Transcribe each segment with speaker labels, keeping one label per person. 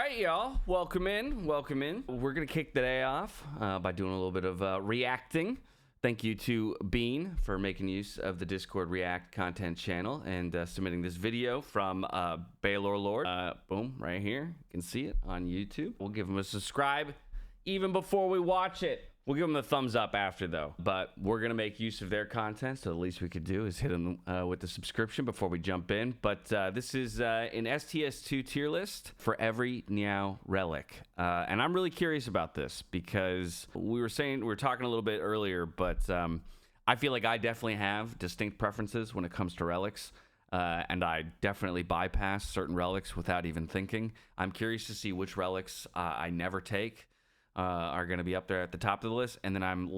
Speaker 1: right, y'all. Welcome in. Welcome in. We're going to kick the day off by doing a little bit of reacting. Thank you to Bean for making use of the Discord React content channel and submitting this video from Baylor Lord. Boom, right here. You can see it on YouTube. We'll give him a subscribe even before we watch it. We'll give them a thumbs up after, though. But we're going to make use of their content, so the least we could do is hit them with the subscription before we jump in. But this is an STS2 tier list for every Niao Relic. And I'm really curious about this because we were talking a little bit earlier, but I feel like I definitely have distinct preferences when it comes to relics. And I definitely bypass certain relics without even thinking. I'm curious to see which relics I never take. Are going to be up there at the top of the list. And then I'm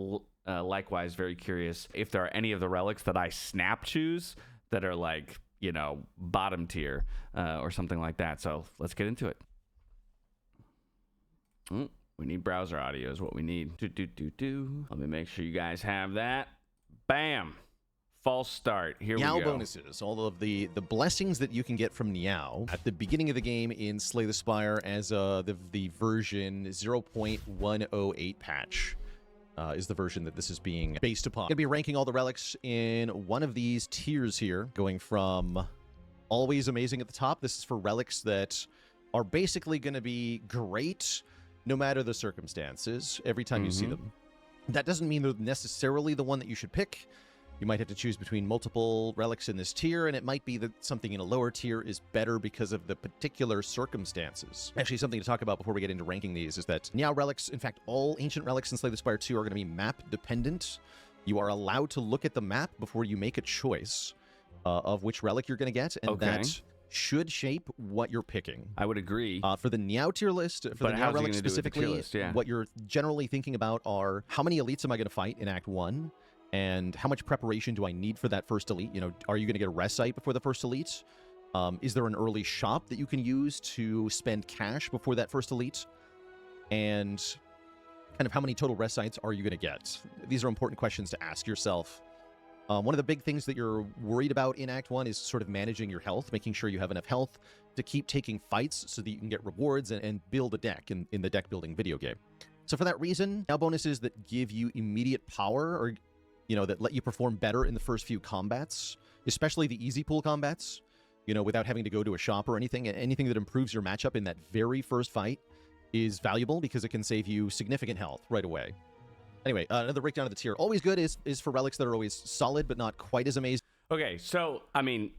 Speaker 1: likewise very curious if there are any of the relics that I snap choose that are like, you know, bottom tier or something like that. So let's get into it. We need browser audio is what we need. Let me make sure you guys have that. Bam. False start. Here we go.
Speaker 2: Niao bonuses, all of the blessings that you can get from Niao at the beginning of the game in Slay the Spire as the version 0.108 patch is the version that this is being based upon. I'm going to be ranking all the relics in one of these tiers here, going from always amazing at the top. This is for relics that are basically going to be great no matter the circumstances every time you see them. That doesn't mean they're necessarily the one that you should pick. You might have to choose between multiple relics in this tier, and it might be that something in a lower tier is better because of the particular circumstances. Actually, something to talk about before we get into ranking these is that Niao relics, in fact, all ancient relics in Slay the Spire 2 are going to be map dependent. You are allowed to look at the map before you make a choice of which relic you're going to get, and that should shape what you're picking.
Speaker 1: I would agree.
Speaker 2: For the Niao tier list, for the Niao relics specifically, what you're generally thinking about are how many elites am I going to fight in Act 1? And how much preparation do I need for that first elite? You know, are you going to get a rest site before the first elite? Is there an early shop that you can use to spend cash before that first elite? And kind of how many total rest sites are you going to get? These are important questions to ask yourself. One of the big things that you're worried about in Act 1 is sort of managing your health, making sure you have enough health to keep taking fights so that you can get rewards and build a deck in the deck building video game. So for that reason, now bonuses that give you immediate power or that let you perform better in the first few combats, especially the easy pool combats, without having to go to a shop or anything. Anything that improves your matchup in that very first fight is valuable because it can save you significant health right away. Anyway, another breakdown of the tier. Always good is for relics that are always solid, but not quite as amazing.
Speaker 1: Okay, so, I mean,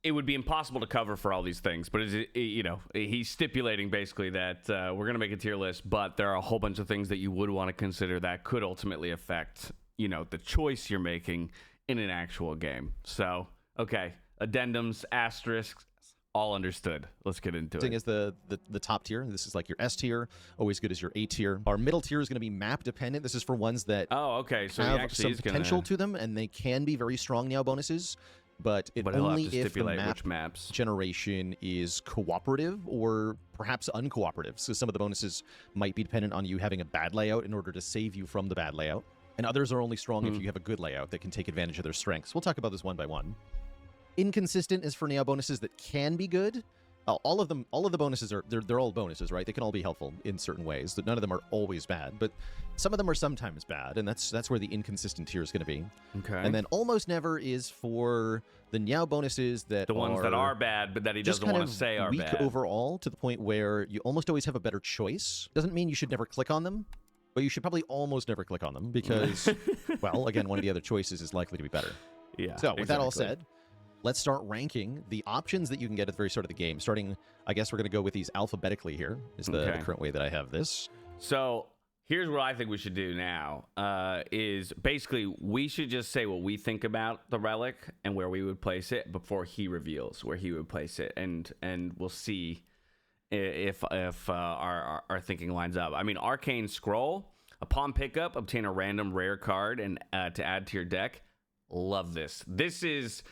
Speaker 1: it would be impossible to cover for all these things, but he's stipulating basically that we're going to make a tier list, but there are a whole bunch of things that you would want to consider that could ultimately affect the choice you're making in an actual game. So, okay, addendums, asterisks, all understood. Let's get into it.
Speaker 2: Is the top tier. This is like your S tier. Always good is your A tier. Our middle tier is going to be map dependent. This is for ones that
Speaker 1: so
Speaker 2: have some potential to them, and they can be very strong Niao bonuses. But only if the map generation is cooperative or perhaps uncooperative. So some of the bonuses might be dependent on you having a bad layout in order to save you from the bad layout. And others are only strong if you have a good layout that can take advantage of their strengths. We'll talk about this one by one. Inconsistent is for Niao bonuses that can be good. All of the bonuses they're all bonuses, right? They can all be helpful in certain ways. None of them are always bad, but some of them are sometimes bad, and that's where the inconsistent tier is going to be.
Speaker 1: Okay.
Speaker 2: And then almost never is for the Niao bonuses that
Speaker 1: ones that are bad, but that he doesn't want to say are
Speaker 2: weak
Speaker 1: bad
Speaker 2: overall, to the point where you almost always have a better choice. Doesn't mean you should never click on them. But you should probably almost never click on them because, well, again, one of the other choices is likely to be better.
Speaker 1: Yeah.
Speaker 2: So with that all said, let's start ranking the options that you can get at the very start of the game. Starting, I guess we're going to go with these alphabetically here, is the current way that I have this.
Speaker 1: So here's what I think we should do now, is basically we should just say what we think about the relic and where we would place it before he reveals where he would place it. And we'll see if our thinking lines up. I mean, Arcane Scroll, upon pickup, obtain a random rare card and to add to your deck. Love this. This is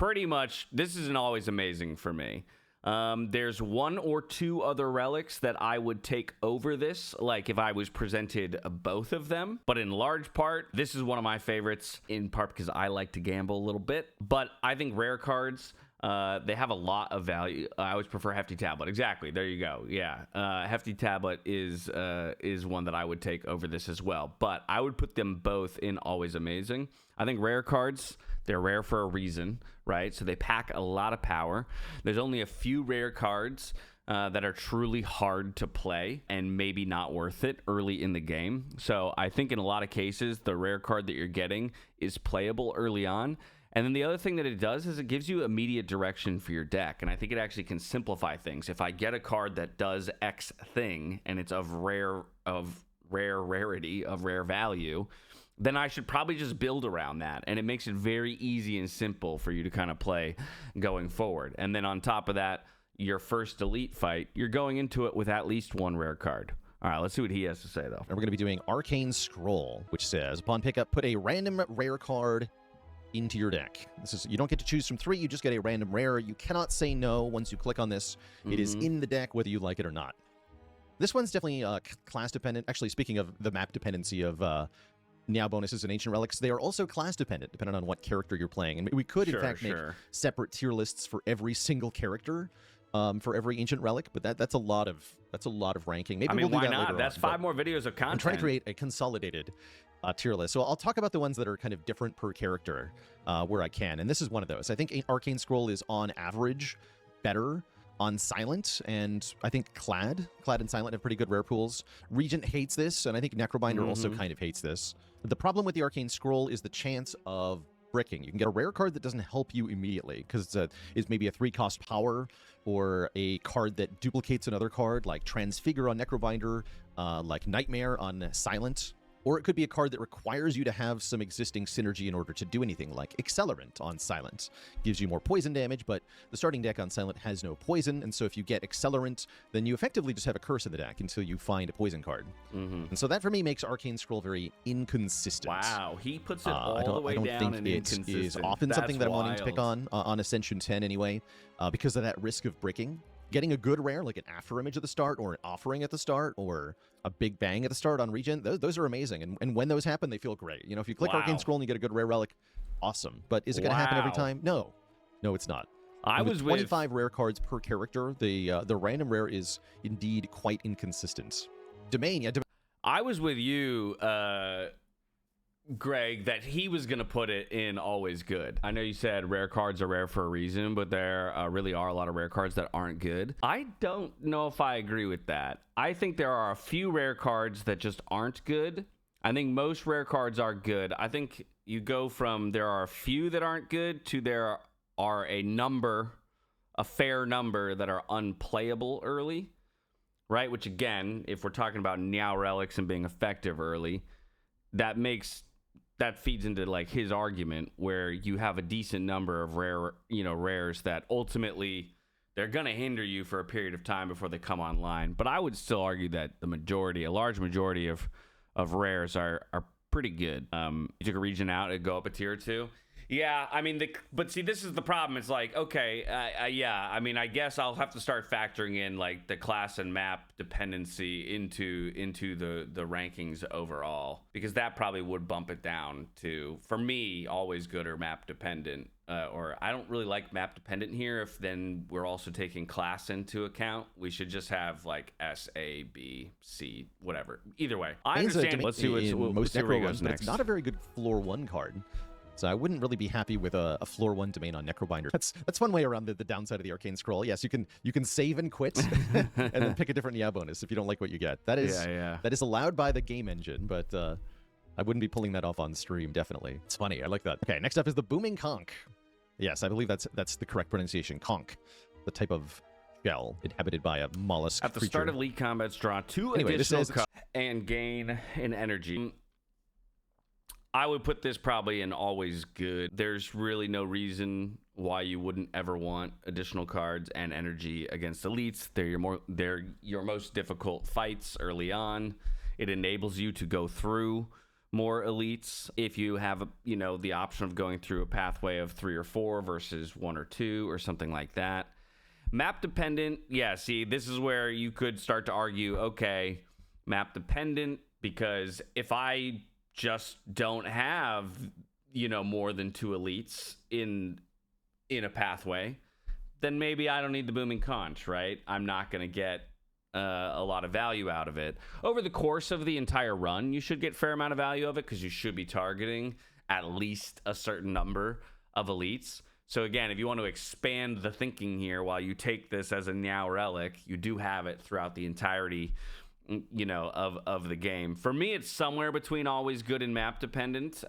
Speaker 1: an always amazing for me. There's one or two other relics that I would take over this, like if I was presented both of them. But in large part, this is one of my favorites, in part because I like to gamble a little bit. But I think rare cards They have a lot of value. I always prefer Hefty Tablet. Exactly. There you go. Yeah. Hefty Tablet is one that I would take over this as well. But I would put them both in always amazing. I think rare cards, they're rare for a reason, right? So they pack a lot of power. There's only a few rare cards that are truly hard to play and maybe not worth it early in the game. So I think in a lot of cases, the rare card that you're getting is playable early on. And then the other thing that it does is it gives you immediate direction for your deck. And I think it actually can simplify things. If I get a card that does X thing and it's of rare value, then I should probably just build around that. And it makes it very easy and simple for you to kind of play going forward. And then on top of that, your first elite fight, you're going into it with at least one rare card. All right, let's see what he has to say, though.
Speaker 2: And we're going to be doing Arcane Scroll, which says, upon pickup, put a random rare card into your deck. You don't get to choose from 3, you just get a random rare. You cannot say no once you click on this. It is in the deck whether you like it or not. This one's definitely class dependent. Actually, speaking of the map dependency of Now bonuses and Ancient Relics, they are also class dependent, depending on what character you're playing. And we could, in fact, make separate tier lists for every single character, for every Ancient Relic, but that's a lot of ranking. Maybe we'll do that later. Why not?
Speaker 1: That's 5 more videos of content.
Speaker 2: I'm trying to create a consolidated tier list. So I'll talk about the ones that are kind of different per character where I can. And this is one of those. I think Arcane Scroll is on average better on Silent, and I think Clad and Silent have pretty good rare pools. Regent hates this, and I think Necrobinder also kind of hates this. The problem with the Arcane Scroll is the chance of bricking. You can get a rare card that doesn't help you immediately because it's maybe a 3-cost power, or a card that duplicates another card, like Transfigure on Necrobinder, like Nightmare on Silent. Or it could be a card that requires you to have some existing synergy in order to do anything, like Accelerant on Silent. Gives you more poison damage, but the starting deck on Silent has no poison, and so if you get Accelerant, then you effectively just have a curse in the deck until you find a poison card. And so that, for me, makes Arcane Scroll very inconsistent.
Speaker 1: Wow, he puts it all the way down and inconsistent.
Speaker 2: I don't think it is often something that I'm wanting to pick on Ascension 10 anyway, because of that risk of breaking. Getting a good rare, like an After Image at the start, or an Offering at the start, or a Big Bang at the start on Regent, those are amazing. And when those happen, they feel great. You know, if you click Arcane Scroll and you get a good rare relic, awesome. But is it going to happen every time? No. No, it's not. With 25 rare cards per character, the random rare is indeed quite inconsistent. Domain,
Speaker 1: I was with you, Greg, that he was going to put it in always good. I know you said rare cards are rare for a reason, but there really are a lot of rare cards that aren't good. I don't know if I agree with that. I think there are a few rare cards that just aren't good. I think most rare cards are good. I think you go from there are a few that aren't good to there are a fair number that are unplayable early, right? Which, again, if we're talking about Now Relics and being effective early, that feeds into like his argument where you have a decent number of rares that ultimately they're going to hinder you for a period of time before they come online. But I would still argue that a large majority of rares are pretty good. You took a region out, it'd go up a tier or 2. Yeah, I mean, but see, this is the problem. It's like, okay, yeah, I mean, I guess I'll have to start factoring in like the class and map dependency into the rankings overall, because that probably would bump it down to, for me, always good or map dependent. Or I don't really like map dependent here. If then we're also taking class into account, we should just have like S, A, B, C, whatever. Either way, I understand. Let's see where he goes next.
Speaker 2: It's not a very good floor 1 card. So I wouldn't really be happy with a floor 1 domain on Necrobinder. That's one way around the downside of the Arcane Scroll. Yes, you can save and quit and then pick a different yeah bonus if you don't like what you get. That is allowed by the game engine, but I wouldn't be pulling that off on stream, definitely. It's funny. I like that. Okay, next up is the Booming Conch. Yes, I believe that's the correct pronunciation. Conch, the type of shell inhabited by a mollusk
Speaker 1: At the start of League Combats, draw 2 additional cards and gain an energy. I would put this probably in always good. There's really no reason why you wouldn't ever want additional cards and energy against elites. They're your most difficult fights early on. It enables you to go through more elites if you have the option of going through a pathway of 3 or 4 versus 1 or 2 or something like that. Map dependent, yeah, see, this is where you could start to argue, okay, map dependent, because if I just don't have more than 2 elites in a pathway, then maybe I don't need the Booming Conch, right? I'm not going to get a lot of value out of it. Over the course of the entire run, you should get a fair amount of value of it because you should be targeting at least a certain number of elites. So again, if you want to expand the thinking here while you take this as a Now Relic, you do have it throughout the entirety, you know, of the game. For me, it's somewhere between always good and map dependent,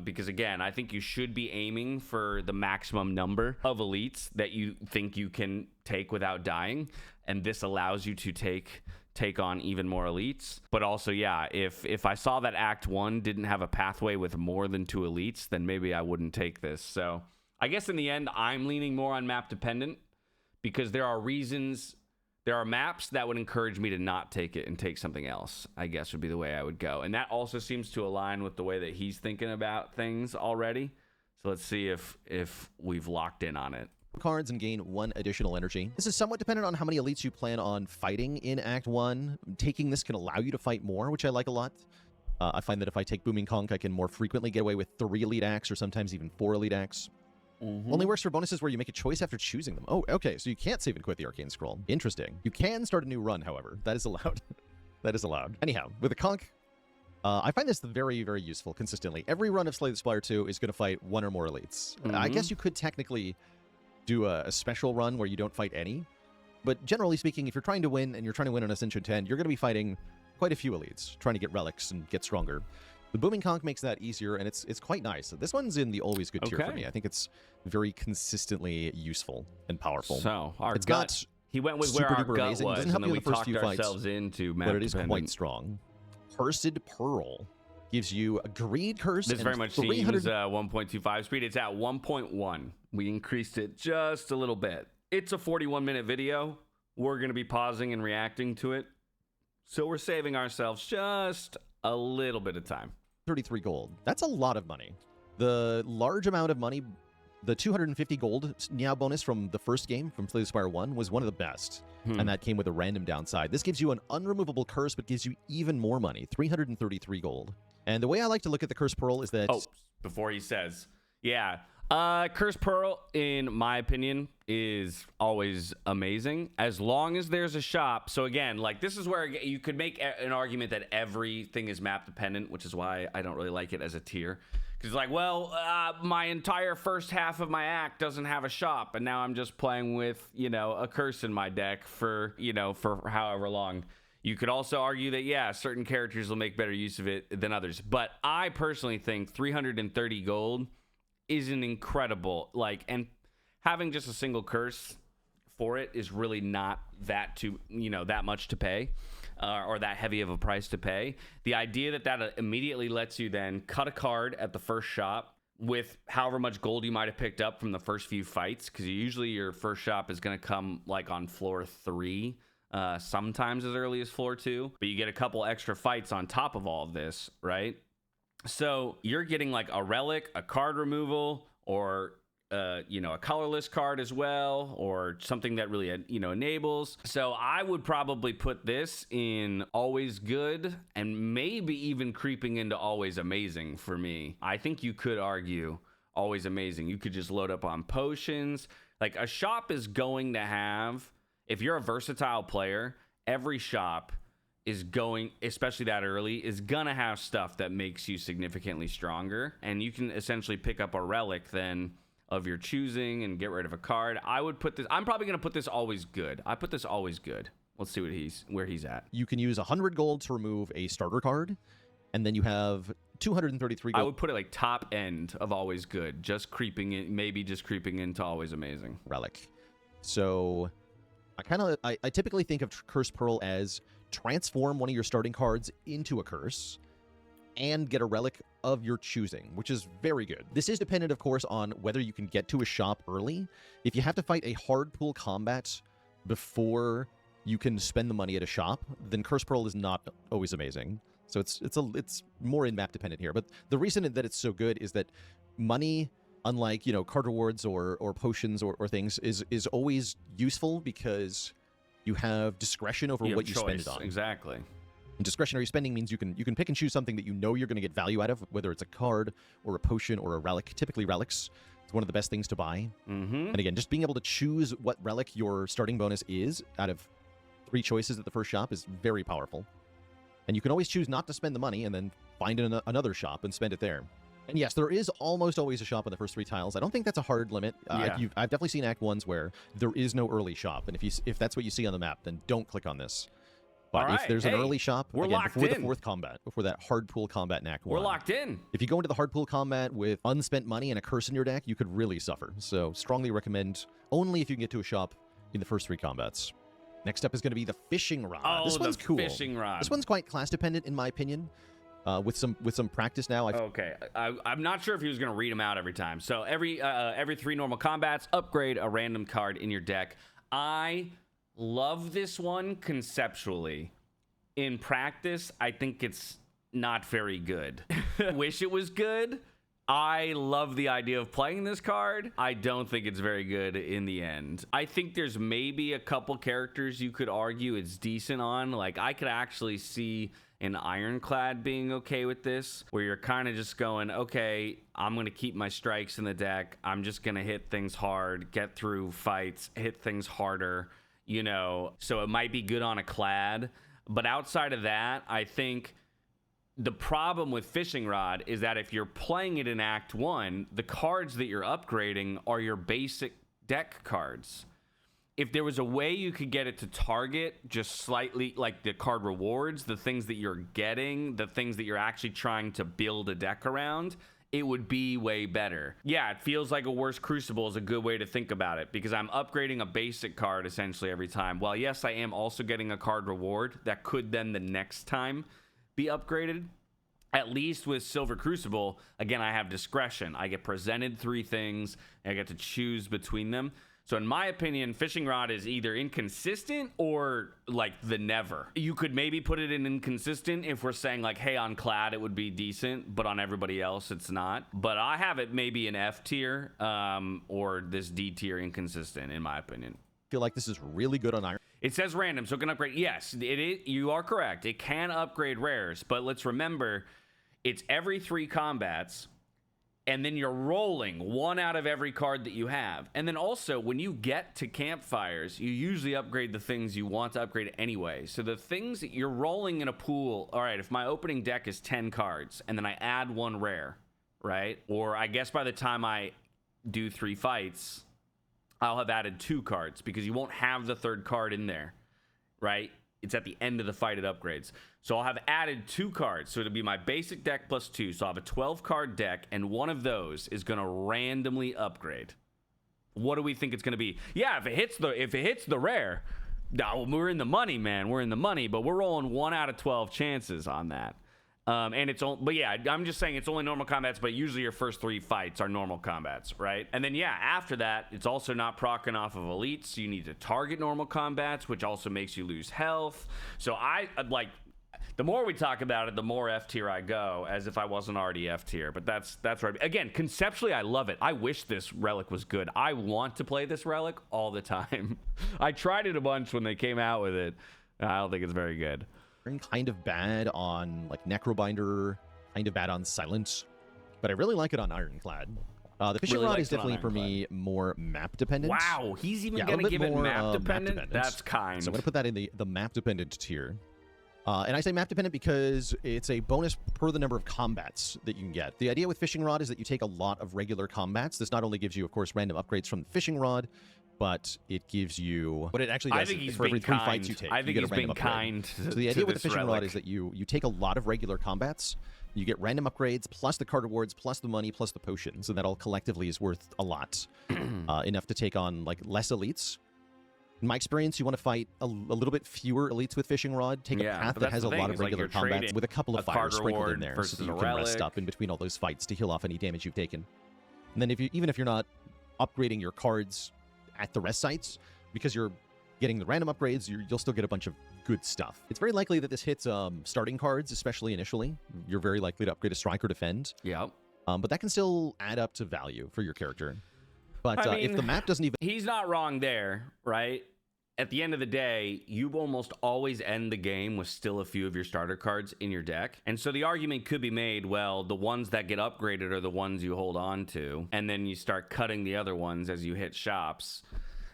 Speaker 1: because again, I think you should be aiming for the maximum number of elites that you think you can take without dying, and this allows you to take on even more elites. But also, yeah, if I saw that Act 1 didn't have a pathway with more than 2 elites, then maybe I wouldn't take this. So I guess in the end, I'm leaning more on map dependent because there are maps that would encourage me to not take it and take something else, I guess would be the way I would go. And that also seems to align with the way that he's thinking about things already. So let's see if we've locked in on it.
Speaker 2: Cards and gain 1 additional energy. This is somewhat dependent on how many elites you plan on fighting in Act 1. Taking this can allow you to fight more, which I like a lot. I find that if I take Booming Conch, I can more frequently get away with 3 elite acts or sometimes even 4 elite acts. Only works for bonuses where you make a choice after choosing them. Oh, okay, so you can't save and quit the Arcane Scroll. Interesting. You can start a new run, however. That is allowed. That is allowed. Anyhow, with the Conch, I find this very, very useful consistently. Every run of Slay the Spire 2 is going to fight 1 or more elites. I guess you could technically do a special run where you don't fight any, but generally speaking, if you're trying to win and you're trying to win on Ascension 10, you're going to be fighting quite a few elites, trying to get relics and get stronger. The Booming Conch makes that easier, and it's quite nice. This one's in the always good tier for me. I think it's very consistently useful and powerful.
Speaker 1: So our gut, he went with where our gut was, and then we talked ourselves into map
Speaker 2: but it is quite strong. Cursed Pearl gives you a Greed Curse.
Speaker 1: This very much seems 1.25 speed. It's at 1.1. We increased it just a little bit. It's a 41-minute video. We're going to be pausing and reacting to it. So we're saving ourselves just a little bit of time.
Speaker 2: 33 gold. That's a lot of money. The large amount of money, the 250 gold Niao bonus from the first game, from Slay the Spire 1, was one of the best. And that came with a random downside. This gives you an unremovable curse, but gives you even more money, 333 gold. And the way I like to look at the Cursed Pearl is that... Oh,
Speaker 1: before he says, yeah. Cursed Pearl, in my opinion, is always amazing as long as there's a shop. So again, like this is where you could make an argument that everything is map dependent, which is why I don't really like it as a tier. Because like, well, my entire first half of my act doesn't have a shop, and now I'm just playing with, you know, a curse in my deck for, you know, for however long. You could also argue that, yeah, certain characters will make better use of it than others. But I personally think 330 gold is an incredible, like, and having just a single curse for it is really not that much to pay, or that heavy of a price to pay. The idea that immediately lets you then cut a card at the first shop with however much gold you might have picked up from the first few fights, because usually your first shop is going to come like on floor 3, sometimes as early as floor 2, but you get a couple extra fights on top of all of this, right? So you're getting like a relic, a card removal, or a colorless card as well, or something that really enables. So I would probably put this in always good, and maybe even creeping into always amazing for me. I think you could argue always amazing. You could just load up on potions. Like a shop is going to have, if you're a versatile player, every shop is going, especially that early, is gonna have stuff that makes you significantly stronger, and you can essentially pick up a relic then of your choosing and get rid of a card. I would put this, I'm probably gonna put this always good. I put this always good. Let's see where he's at.
Speaker 2: You can use 100 gold to remove a starter card, and then you have 233 gold.
Speaker 1: I would put it like top end of always good, just creeping in, maybe just creeping into always amazing.
Speaker 2: Relic. So I typically think of Cursed Pearl as transform one of your starting cards into a curse and get a relic of your choosing, which is very good. This is dependent, of course, on whether you can get to a shop early. If you have to fight a hard pool combat before you can spend the money at a shop, then Cursed Pearl is not always amazing. So it's more in-map dependent here. But the reason that it's so good is that money, unlike, card rewards or potions or things, is always useful because you have discretion over what you spend it on.
Speaker 1: Exactly.
Speaker 2: And discretionary spending means you can pick and choose something that you know you're going to get value out of, whether it's a card or a potion or a relic, typically relics. It's one of the best things to buy.
Speaker 1: Mm-hmm.
Speaker 2: And again, just being able to choose what relic your starting bonus is out of 3 choices at the first shop is very powerful. And you can always choose not to spend the money and then find another shop and spend it there. And yes, there is almost always a shop in the first 3 tiles. I don't think that's a hard limit. I've definitely seen Act 1s where there is no early shop. And if that's what you see on the map, then don't click on this. But if there's an early shop, again, before the 4th combat, before that hard pool combat in Act 1.
Speaker 1: We're locked in.
Speaker 2: If you go into the hard pool combat with unspent money and a curse in your deck, you could really suffer. So strongly recommend only if you can get to a shop in the first 3 combats. Next up is going to be the fishing rod.
Speaker 1: Oh,
Speaker 2: this one's cool.
Speaker 1: Fishing rod.
Speaker 2: This one's quite class dependent, in my opinion. With some practice now.
Speaker 1: Okay, I'm not sure if he was going to read them out every time. So every 3 normal combats, upgrade a random card in your deck. I love this one conceptually. In practice, I think it's not very good. Wish it was good. I love the idea of playing this card. I don't think it's very good in the end. I think there's maybe a couple characters you could argue it's decent on. Like, I could actually see an Ironclad being okay with this, where you're kind of just going, okay, I'm going to keep my strikes in the deck. I'm just going to hit things hard, get through fights, hit things harder, you know. So it might be good on a Clad. But outside of that, I think the problem with Fishing Rod is that if you're playing it in Act 1, the cards that you're upgrading are your basic deck cards. If there was a way you could get it to target just slightly, like the card rewards, the things that you're getting, the things that you're actually trying to build a deck around, it would be way better. Yeah, it feels like a worse Crucible is a good way to think about it, because I'm upgrading a basic card essentially every time. While yes, I am also getting a card reward that could then the next time be upgraded. At least with Silver Crucible, again, I have discretion. I get presented 3 things, and I get to choose between them. So in my opinion, Fishing Rod is either inconsistent or like the never. You could maybe put it in inconsistent if we're saying like, hey, on Clad it would be decent, but on everybody else it's not. But I have it maybe in F tier or this D tier inconsistent, in my opinion.
Speaker 2: I feel like this is really good on Iron.
Speaker 1: It says random, so it can upgrade. Yes, you are correct. It can upgrade rares, but let's remember, it's every 3 combats, and then you're rolling 1 out of every card that you have. And then also, when you get to campfires, you usually upgrade the things you want to upgrade anyway. So the things that you're rolling in a pool, all right, if my opening deck is 10 cards, and then I add 1 rare, right? Or I guess by the time I do 3 fights, I'll have added 2 cards, because you won't have the 3rd card in there, right? It's at the end of the fight it upgrades. So I'll have added 2 cards. So it'll be my basic deck plus 2. So I'll have a 12-card deck, and one of those is going to randomly upgrade. What do we think it's going to be? Yeah, if it hits the rare, no, we're in the money, man. We're in the money, but we're rolling 1 out of 12 chances on that. And it's only, but yeah, I'm just saying it's only normal combats, but usually your first 3 fights are normal combats, right? And then yeah, after that, it's also not proccing off of elites, so you need to target normal combats, which also makes you lose health. So I like, the more we talk about it, the more F tier I go, as if I wasn't already F tier. But that's right. Again, conceptually, I love it. I wish this relic was good. I want to play this relic all the time. I tried it a bunch when they came out with it. I don't think it's very good.
Speaker 2: Kind of bad on like Necrobinder, kind of bad on Silence, but I really like it on Ironclad. The Fishing Rod is definitely for me more map dependent.
Speaker 1: Wow, he's even going to give it map dependent? That's kind.
Speaker 2: So I'm going to put that in the map dependent tier. And I say map dependent because it's a bonus per the number of combats that you can get. The idea with Fishing Rod is that you take a lot of regular combats. This not only gives you, of course, random upgrades from the Fishing Rod, but it gives you what it actually does. For every 3 fights you take, you get a random upgrade. So the idea with the Fishing Rod is that you take a lot of regular combats, you get random upgrades, plus the card rewards, plus the money, plus the potions, and that all collectively is worth a lot, enough to take on like less elites. In my experience, you want to fight a little bit fewer elites with Fishing Rod. Take a path that has a lot of regular combats with a couple of fires sprinkled in there, so that you can rest up in between all those fights to heal off any damage you've taken. And then even if you're not upgrading your cards at the rest sites, because you're getting the random upgrades, you'll still get a bunch of good stuff. It's very likely that this hits starting cards, especially initially. You're very likely to upgrade a strike or defend.
Speaker 1: Yeah.
Speaker 2: But that can still add up to value for your character. But I mean, if the map doesn't even...
Speaker 1: He's not wrong there, right? at the end of the day, you almost always end the game with still a few of your starter cards in your deck. And so the argument could be made, well, the ones that get upgraded are the ones you hold on to, and then you start cutting the other ones as you hit shops,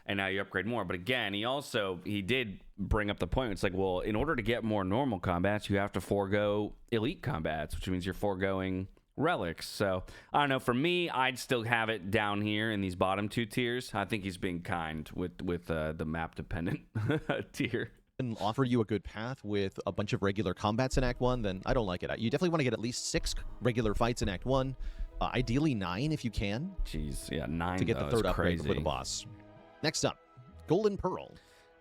Speaker 1: and now you upgrade more. But again, he did bring up the point. It's like, well, in order to get more normal combats, you have to forego elite combats, which means you're foregoing relics. So I don't know, for me, I'd still have it down here in these bottom 2 tiers. I think he's being kind with the map dependent tier.
Speaker 2: And offer you a good path with a bunch of regular combats in Act 1, then I don't like it. You definitely want to get at least 6 regular fights in Act 1, ideally 9 if you can.
Speaker 1: Jeez, yeah, 9
Speaker 2: to get the third upgrade before the boss. Next up, Golden Pearl.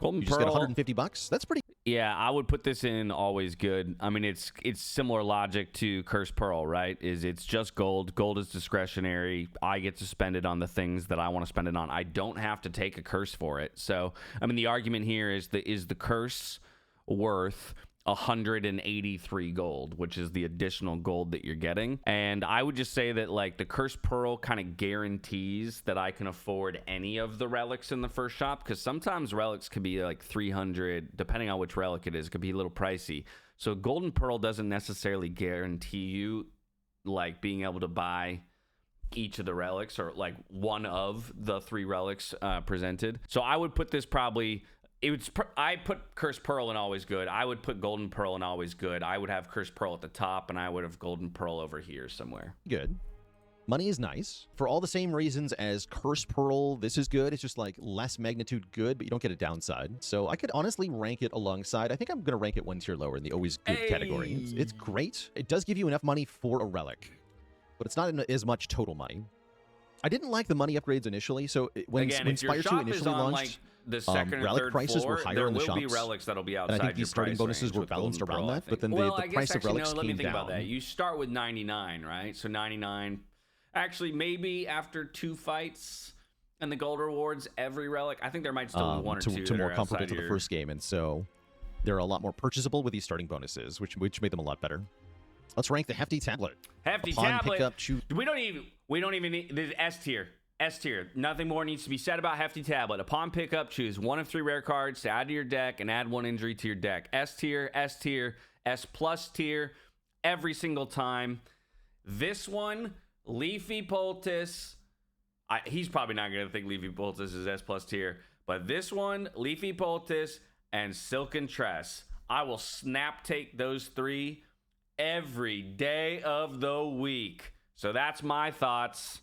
Speaker 1: You
Speaker 2: just get $150. That's pretty.
Speaker 1: Yeah, I would put this in always good. I mean, it's similar logic to Cursed Pearl, right? It's just gold. Gold is discretionary. I get to spend it on the things that I want to spend it on. I don't have to take a curse for it. So, I mean, the argument here is the curse worth 183 gold, which is the additional gold that you're getting. And I would just say that, like, the Cursed Pearl kind of guarantees that I can afford any of the relics in the first shop, because sometimes relics could be like 300, depending on which relic it is. It could be a little pricey. So Golden Pearl doesn't necessarily guarantee you, like, being able to buy each of the relics or, like, one of the 3 relics presented. So I would put this probably... I put Cursed Pearl in always good. I would put Golden Pearl in always good. I would have Cursed Pearl at the top, and I would have Golden Pearl over here somewhere.
Speaker 2: Good. Money is nice. For all the same reasons as Cursed Pearl, this is good. It's just like less magnitude good, but you don't get a downside. So I could honestly rank it alongside. I think I'm going to rank it 1 tier lower in the always good category. It's great. It does give you enough money for a relic, but it's not as much total money. I didn't like the money upgrades initially, so when Spire 2 initially launched,
Speaker 1: the second or
Speaker 2: relic
Speaker 1: third
Speaker 2: prices
Speaker 1: floor,
Speaker 2: were higher in the shops.
Speaker 1: There will be relics that'll be outside
Speaker 2: and I think
Speaker 1: your
Speaker 2: these starting bonuses were balanced around that, but then the price of relics came down.
Speaker 1: Let me think about that. You start with 99, right? So 99. Actually, maybe after 2 fights and the gold rewards, every relic. I think there might still be 1 or 2
Speaker 2: to more comparable to the first game, and so they're a lot more purchasable with these starting bonuses, which made them a lot better. Let's rank the Hefty Tablet.
Speaker 1: Pickup, we don't even need the S tier. S tier. Nothing more needs to be said about Hefty Tablet. Upon pickup, choose 1 of 3 rare cards to add to your deck and add 1 injury to your deck. S tier, S tier, S plus tier, every single time. This one, Leafy Poultice. He's probably not going to think Leafy Poultice is S plus tier, but this one, Leafy Poultice and Silken Tress. I will snap take those 3 every day of the week. So that's my thoughts.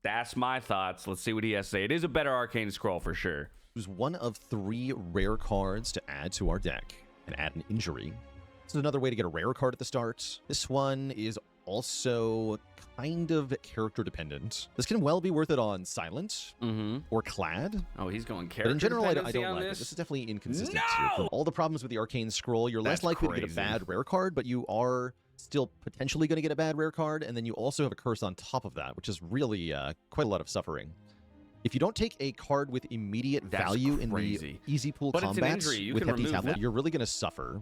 Speaker 1: Let's see what he has to say. It is a better Arcane Scroll for sure.
Speaker 2: It was 1 of 3 rare cards to add to our deck and add an injury. This is another way to get a rare card at the start. This one is also kind of character dependent. This can well be worth it on Silent or Clad.
Speaker 1: Oh, he's going character.
Speaker 2: But in general, I don't like it. This is definitely inconsistent here. For all the problems with the Arcane Scroll, you're less likely to get a bad rare card, but you are still potentially going to get a bad rare card, and then you also have a curse on top of that, which is really quite a lot of suffering. If you don't take a card with immediate value in the easy pool combats with Hefty Tablet, you're really going to suffer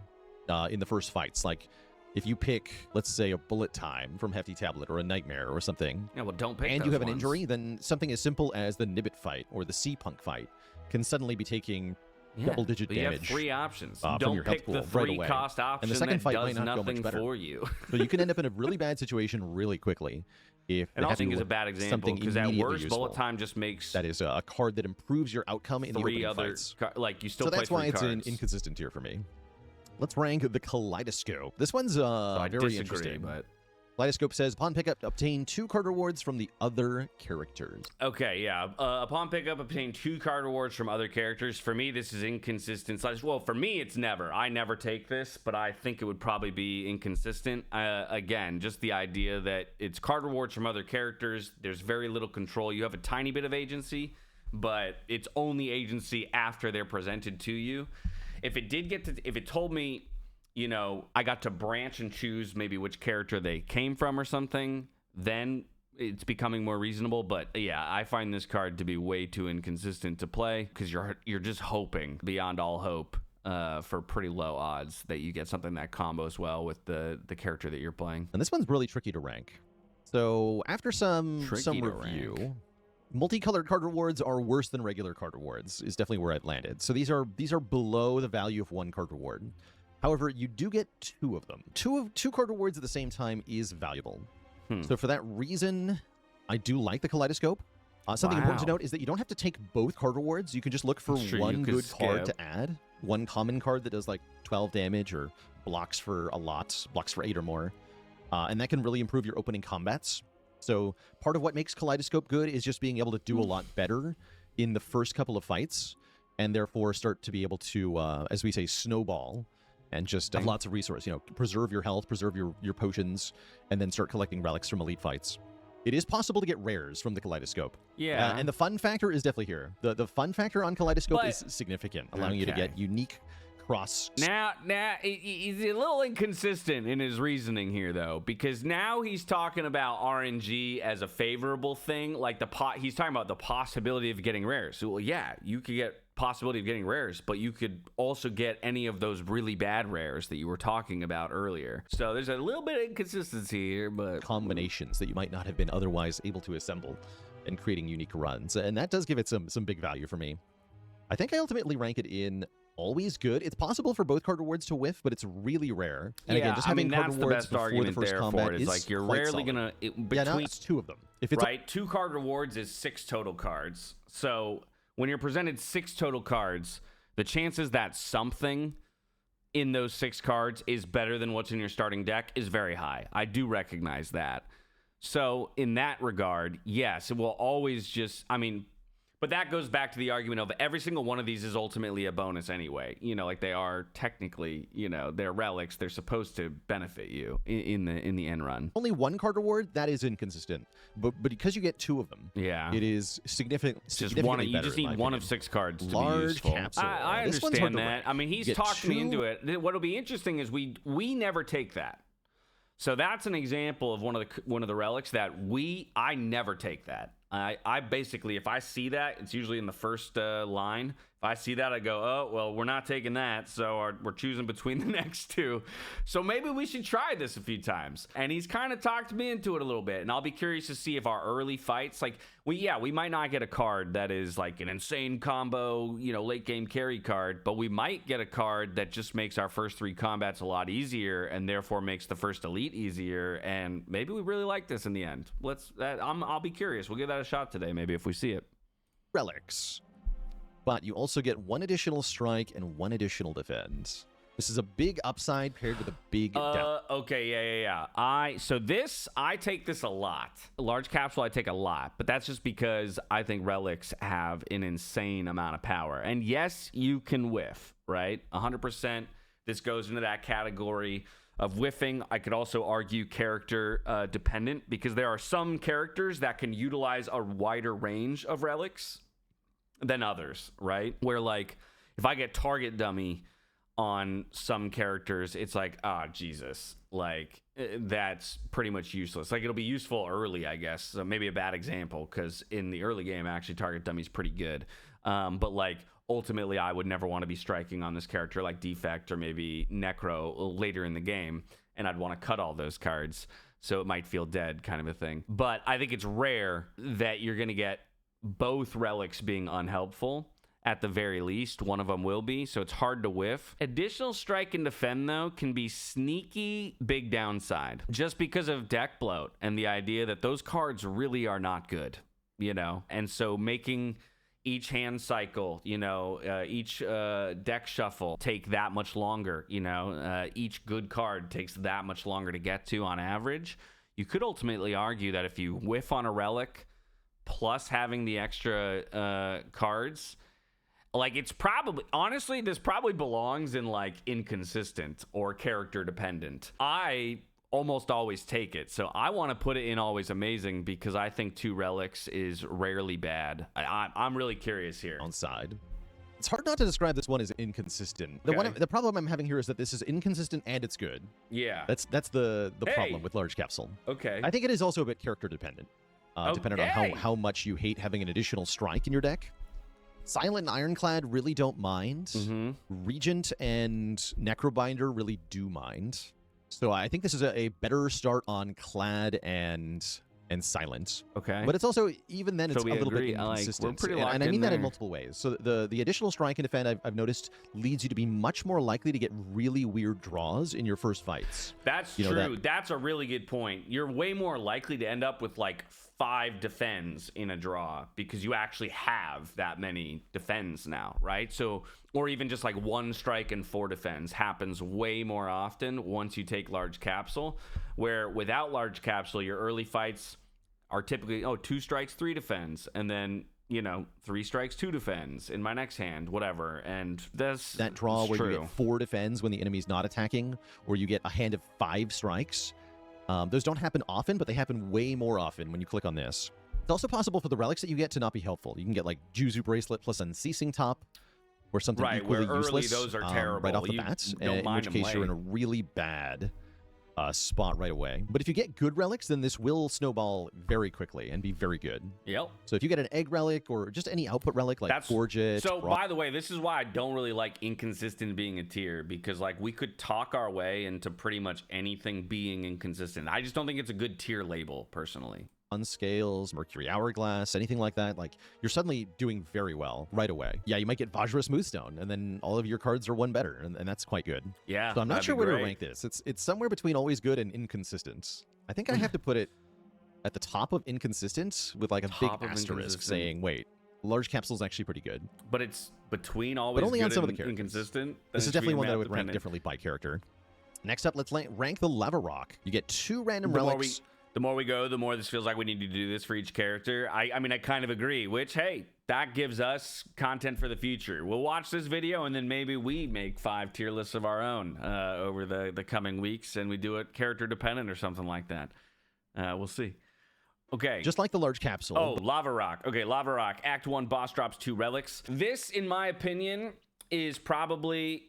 Speaker 2: in the first fights. Like, if you pick, let's say, a Bullet Time from Hefty Tablet or a Nightmare or something,
Speaker 1: yeah, well, don't pick
Speaker 2: and you have an injury, then something as simple as the Nibbit fight or the Sea Punk fight can suddenly be taking double-digit damage.
Speaker 1: You have 3 options.
Speaker 2: From
Speaker 1: don't
Speaker 2: your health
Speaker 1: pick
Speaker 2: pool
Speaker 1: the 3
Speaker 2: right
Speaker 1: cost option
Speaker 2: and the second fight
Speaker 1: that does
Speaker 2: might not go much
Speaker 1: nothing
Speaker 2: better
Speaker 1: for you.
Speaker 2: So you can end up in a really bad situation really quickly. If
Speaker 1: and I think is a bad example because at worst, Bullet Time just makes
Speaker 2: that is a card that improves your outcome in the opening fights.
Speaker 1: Like you still
Speaker 2: so
Speaker 1: play
Speaker 2: that's why it's
Speaker 1: an
Speaker 2: inconsistent here for me. Let's rank the Kaleidoscope. This one's very interesting.
Speaker 1: But
Speaker 2: Kaleidoscope says, upon pickup, obtain 2 card rewards from the other characters.
Speaker 1: Okay, yeah. Upon pickup, obtain 2 card rewards from other characters. For me, this is inconsistent. Well, for me, it's never. I never take this, but I think it would probably be inconsistent. Again, just the idea that it's card rewards from other characters. There's very little control. You have a tiny bit of agency, but it's only agency after they're presented to you. If it told me, you know, I got to branch and choose maybe which character they came from or something, then it's becoming more reasonable. But yeah, I find this card to be way too inconsistent to play because you're just hoping beyond all hope for pretty low odds that you get something that combos well with the character that you're playing.
Speaker 2: And this one's really tricky to rank. So after some review, multicolored card rewards are worse than regular card rewards is definitely where it landed. So these are below the value of 1 card reward. However, you do get 2 of them. Two card rewards at the same time is valuable. So for that reason, I do like the Kaleidoscope. Something important to note is that you don't have to take both card rewards. You can just look for one good card to add. One common card that does like 12 damage or blocks for a lot, blocks for 8 or more. And that can really improve your opening combats. So part of what makes Kaleidoscope good is just being able to do a lot better in the first couple of fights, and therefore start to be able to, as we say, snowball, and just have lots of resources. You know, preserve your health, preserve your potions, and then start collecting relics from elite fights. It is possible to get rares from the Kaleidoscope.
Speaker 1: Yeah.
Speaker 2: And the fun factor is definitely here. The fun factor on Kaleidoscope is significant, allowing you to get unique cross.
Speaker 1: Now, he's a little inconsistent in his reasoning here, though, because now he's talking about RNG as a favorable thing. Like he's talking about the possibility of getting rares. So, well, yeah, you could get possibility of getting rares, but you could also get any of those really bad rares that you were talking about earlier. So there's a little bit of inconsistency here, but
Speaker 2: combinations that you might not have been otherwise able to assemble and creating unique runs. And that does give it some big value for me. I think I ultimately rank it in always good. It's possible for both card rewards to whiff, but it's really rare. And again, just having card rewards before the first combat is
Speaker 1: like you're rarely gonna
Speaker 2: between it's 2 of them. If it's
Speaker 1: right, 2 card rewards is 6 total cards. So when you're presented 6 total cards, the chances that something in those 6 cards is better than what's in your starting deck is very high. I do recognize that. So in that regard, yes, it will always just, but that goes back to the argument of every single one of these is ultimately a bonus anyway. You know, like they are technically, they're relics. They're supposed to benefit you in the end run.
Speaker 2: Only 1 card reward, that is inconsistent. But because you get 2 of them, it is significantly better.
Speaker 1: You just need 1 of 6 cards to
Speaker 2: Large
Speaker 1: be useful.
Speaker 2: capsule.
Speaker 1: I understand that. He's talked me into it. What'll be interesting is we never take that. So that's an example of one of the relics that I never take that. I basically, if I see that, it's usually in the first line. If I see that, I go, oh, well, we're not taking that, so we're choosing between the next 2. So maybe we should try this a few times. And he's kind of talked me into it a little bit, and I'll be curious to see if our early fights, like, we might not get a card that is like an insane combo, late game carry card, but we might get a card that just makes our first 3 combats a lot easier, and therefore makes the first elite easier, and maybe we really like this in the end. I'll be curious. We'll give that a shot today, maybe, if we see it.
Speaker 2: Relics. But you also get 1 additional strike and 1 additional defense. This is a big upside paired with a big depth.
Speaker 1: Okay, yeah. I take this a lot. Large capsule I take a lot, but that's just because I think relics have an insane amount of power. And yes, you can whiff, right? 100%. This goes into that category of whiffing. I could also argue character dependent, because there are some characters that can utilize a wider range of relics than others, right? Where, like, if I get target dummy on some characters, it's like, Jesus, like, that's pretty much useless. Like, it'll be useful early, I guess. So maybe a bad example, because in the early game, actually, target dummy's pretty good. But, like, ultimately, I would never want to be striking on this character like Defect or maybe Necro later in the game, and I'd want to cut all those cards, so it might feel dead, kind of a thing. But I think it's rare that you're going to get both relics being unhelpful. At the very least, one of them will be, so it's hard to whiff. Additional strike and defend, though, can be sneaky big downside, just because of deck bloat and the idea that those cards really are not good, And so making each hand cycle, each deck shuffle take that much longer, each good card takes that much longer to get to on average. You could ultimately argue that if you whiff on a relic, plus having the extra cards, like, it's probably, honestly, this probably belongs in, like, inconsistent or character dependent. I almost always take it, so I want to put it in always amazing, because I think 2 relics is rarely bad. I'm really curious here.
Speaker 2: On side. It's hard not to describe this one as inconsistent. The problem I'm having here is that this is inconsistent and it's good.
Speaker 1: Yeah.
Speaker 2: That's the problem with large capsule.
Speaker 1: Okay.
Speaker 2: I think it is also a bit character dependent. Depending on how much you hate having an additional strike in your deck. Silent and Ironclad really don't mind.
Speaker 1: Mm-hmm.
Speaker 2: Regent and Necrobinder really do mind. So I think this is a better start on Clad and and silent.
Speaker 1: Okay.
Speaker 2: But it's also, even then, it's
Speaker 1: So
Speaker 2: a little
Speaker 1: agree.
Speaker 2: bit inconsistent.
Speaker 1: We're pretty locked
Speaker 2: and I mean
Speaker 1: in
Speaker 2: that
Speaker 1: there.
Speaker 2: in multiple ways. So the additional strike and defend, I've noticed, leads you to be much more likely to get really weird draws in your first fights.
Speaker 1: That's true. That's a really good point. You're way more likely to end up with like 5 defends in a draw because you actually have that many defends now, right? So, or even just like 1 strike and 4 defends happens way more often once you take large capsule, where without large capsule, your early fights are typically, 2 strikes, 3 defends, and then, 3 strikes, 2 defends in my next hand, whatever. And
Speaker 2: that draw where you get 4 defends when the enemy's not attacking, or you get a hand of 5 strikes. Those don't happen often, but they happen way more often when you click on this. It's also possible for the relics that you get to not be helpful. You can get like Juzu Bracelet plus Unceasing Top, or something equally useless.
Speaker 1: Those are terrible.
Speaker 2: Right off the bat, in which case you're in a really bad spot right away. But if you get good relics, then this will snowball very quickly and be very good.
Speaker 1: Yep.
Speaker 2: So if you get an egg relic or just any output relic like Forge It.
Speaker 1: So by the way, this is why I don't really like inconsistent being a tier, because like we could talk our way into pretty much anything being inconsistent. I just don't think it's a good tier label personally.
Speaker 2: Unscales, Mercury Hourglass, anything like that, like you're suddenly doing very well right away. Yeah, you might get Vajra Smoothstone, and then all of your cards are 1 better, and that's quite good.
Speaker 1: Yeah.
Speaker 2: So I'm not sure where to rank this. It's somewhere between always good and inconsistent. I think I have to put it at the top of inconsistent with like a big asterisk saying, wait, large capsule is actually pretty good.
Speaker 1: But it's between always
Speaker 2: but only
Speaker 1: good
Speaker 2: on some
Speaker 1: and
Speaker 2: of the characters.
Speaker 1: Inconsistent.
Speaker 2: This is definitely one that I would rank differently by character. Next up, let's rank the Lava Rock. You get 2 random relics.
Speaker 1: The more we go, the more this feels like we need to do this for each character. I mean, I kind of agree, which, hey, that gives us content for the future. We'll watch this video, and then maybe we make 5 tier lists of our own over the coming weeks, and we do it character dependent or something like that. We'll see. Okay.
Speaker 2: Just like the large capsule.
Speaker 1: Oh, Lava Rock. Okay, Lava Rock. Act 1, boss drops 2 relics. This, in my opinion, is probably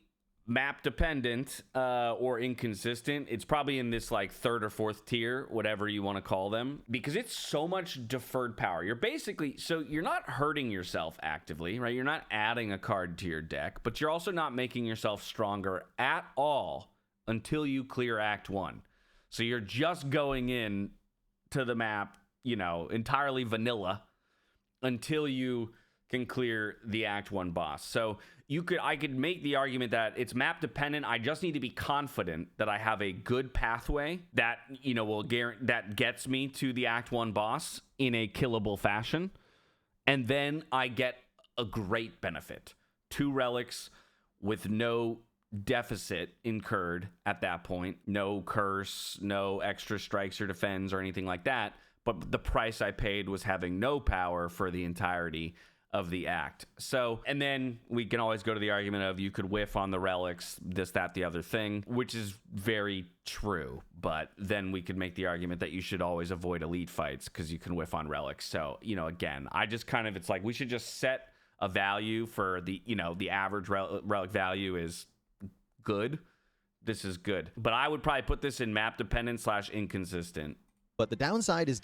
Speaker 1: map dependent or inconsistent. It's probably in this like 3rd or 4th tier, whatever you want to call them, because it's so much deferred power. You're basically, so you're not hurting yourself actively, right? You're not adding a card to your deck, but you're also not making yourself stronger at all until you clear Act 1. So you're just going in to the map, entirely vanilla until you can clear the Act 1 boss. So I could make the argument that it's map dependent. I just need to be confident that I have a good pathway that, that gets me to the Act 1 boss in a killable fashion. And then I get a great benefit. 2 relics with no deficit incurred at that point. No curse, no extra strikes or defends or anything like that. But the price I paid was having no power for the entirety of the act. So, and then we can always go to the argument of you could whiff on the relics, this, that, the other thing, which is very true. But then we could make the argument that you should always avoid elite fights because you can whiff on relics. So, again, I just it's like we should just set a value for the, the average relic value is good. This is good. But I would probably put this in map dependent / inconsistent.
Speaker 2: But the downside is...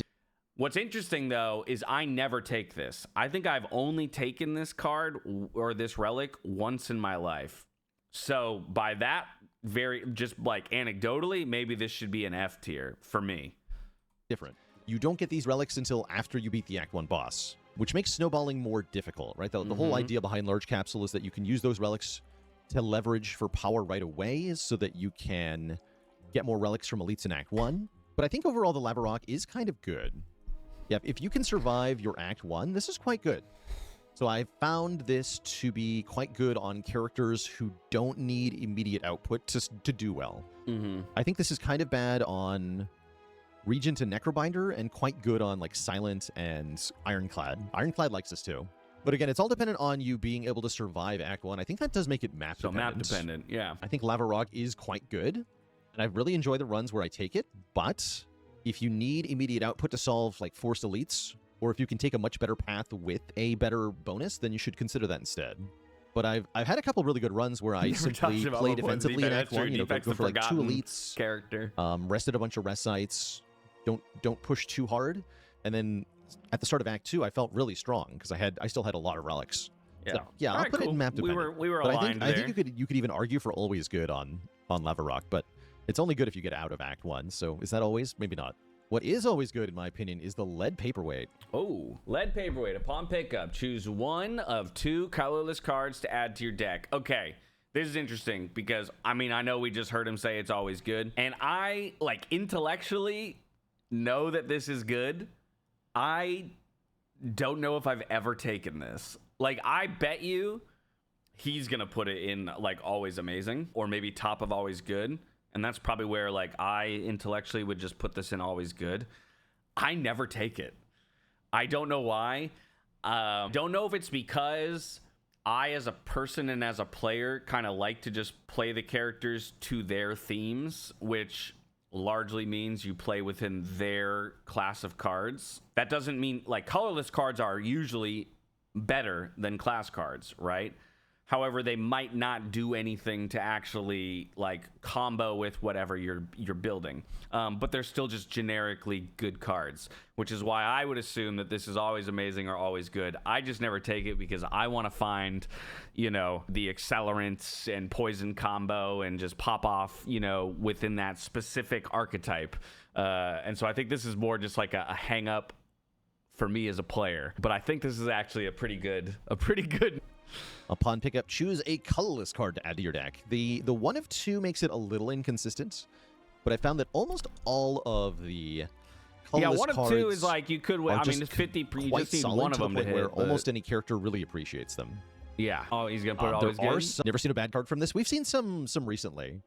Speaker 1: What's interesting, though, is I never take this. I think I've only taken this card or this relic once in my life. So by that, just like anecdotally, maybe this should be an F tier for me.
Speaker 2: Different. You don't get these relics until after you beat the Act 1 boss, which makes snowballing more difficult, right? The whole idea behind Large Capsule is that you can use those relics to leverage for power right away so that you can get more relics from elites in Act 1. But I think overall the Lava Rock is kind of good. Yeah, if you can survive your Act 1, this is quite good. So I found this to be quite good on characters who don't need immediate output to do well. I think this is kind of bad on Regent and Necrobinder and quite good on like Silent and Ironclad. Ironclad likes this too. But again, it's all dependent on you being able to survive Act 1. I think that does make it map dependent.
Speaker 1: So map dependent, yeah.
Speaker 2: I think Lava Rock is quite good, and I really enjoy the runs where I take it, but if you need immediate output to solve like forced elites, or if you can take a much better path with a better bonus, then you should consider that instead. But I've had a couple really good runs where I simply play defensively in Act 1, go for like 2 elites,
Speaker 1: character,
Speaker 2: rested a bunch of rest sites, don't push too hard, and then at the start of Act 2, I felt really strong because I still had a lot of relics.
Speaker 1: Yeah,
Speaker 2: so, yeah, I'll put it in map dependent.
Speaker 1: We were
Speaker 2: but
Speaker 1: aligned
Speaker 2: I think you could even argue for always good on Lava Rock, but it's only good if you get out of Act 1. So is that always? Maybe not. What is always good, in my opinion, is the lead paperweight.
Speaker 1: Oh, lead paperweight. Upon pickup, choose one of 2 colorless cards to add to your deck. Okay, this is interesting because, I mean, I know we just heard him say it's always good. And I, like, intellectually know that this is good. I don't know if I've ever taken this. Like, I bet you he's going to put it in, like, always amazing or maybe top of always good. And that's probably where, like, I intellectually would just put this in always good. I never take it. I don't know why. Don't know if it's because I, as a person and as a player, kind of like to just play the characters to their themes, which largely means you play within their class of cards. That doesn't mean, like, colorless cards are usually better than class cards, right? However, they might not do anything to actually, like, combo with whatever you're building. But they're still just generically good cards, which is why I would assume that this is always amazing or always good. I just never take it because I want to find, you know, the accelerants and poison combo and just pop off, you know, within that specific archetype. And so I think this is more just like a hang up for me as a player. But I think this is actually a pretty good.
Speaker 2: Upon pickup, choose a colorless card to add to your deck. The 1 of 2 makes it a little inconsistent, but I found that almost all of the colorless
Speaker 1: cards
Speaker 2: 1 of 2
Speaker 1: is like you could. I mean, it's 50. You just need one of them to hit.
Speaker 2: Where almost any character really appreciates them.
Speaker 1: Yeah. Oh, he's gonna put it always good.
Speaker 2: Never seen a bad card from this. We've seen some recently,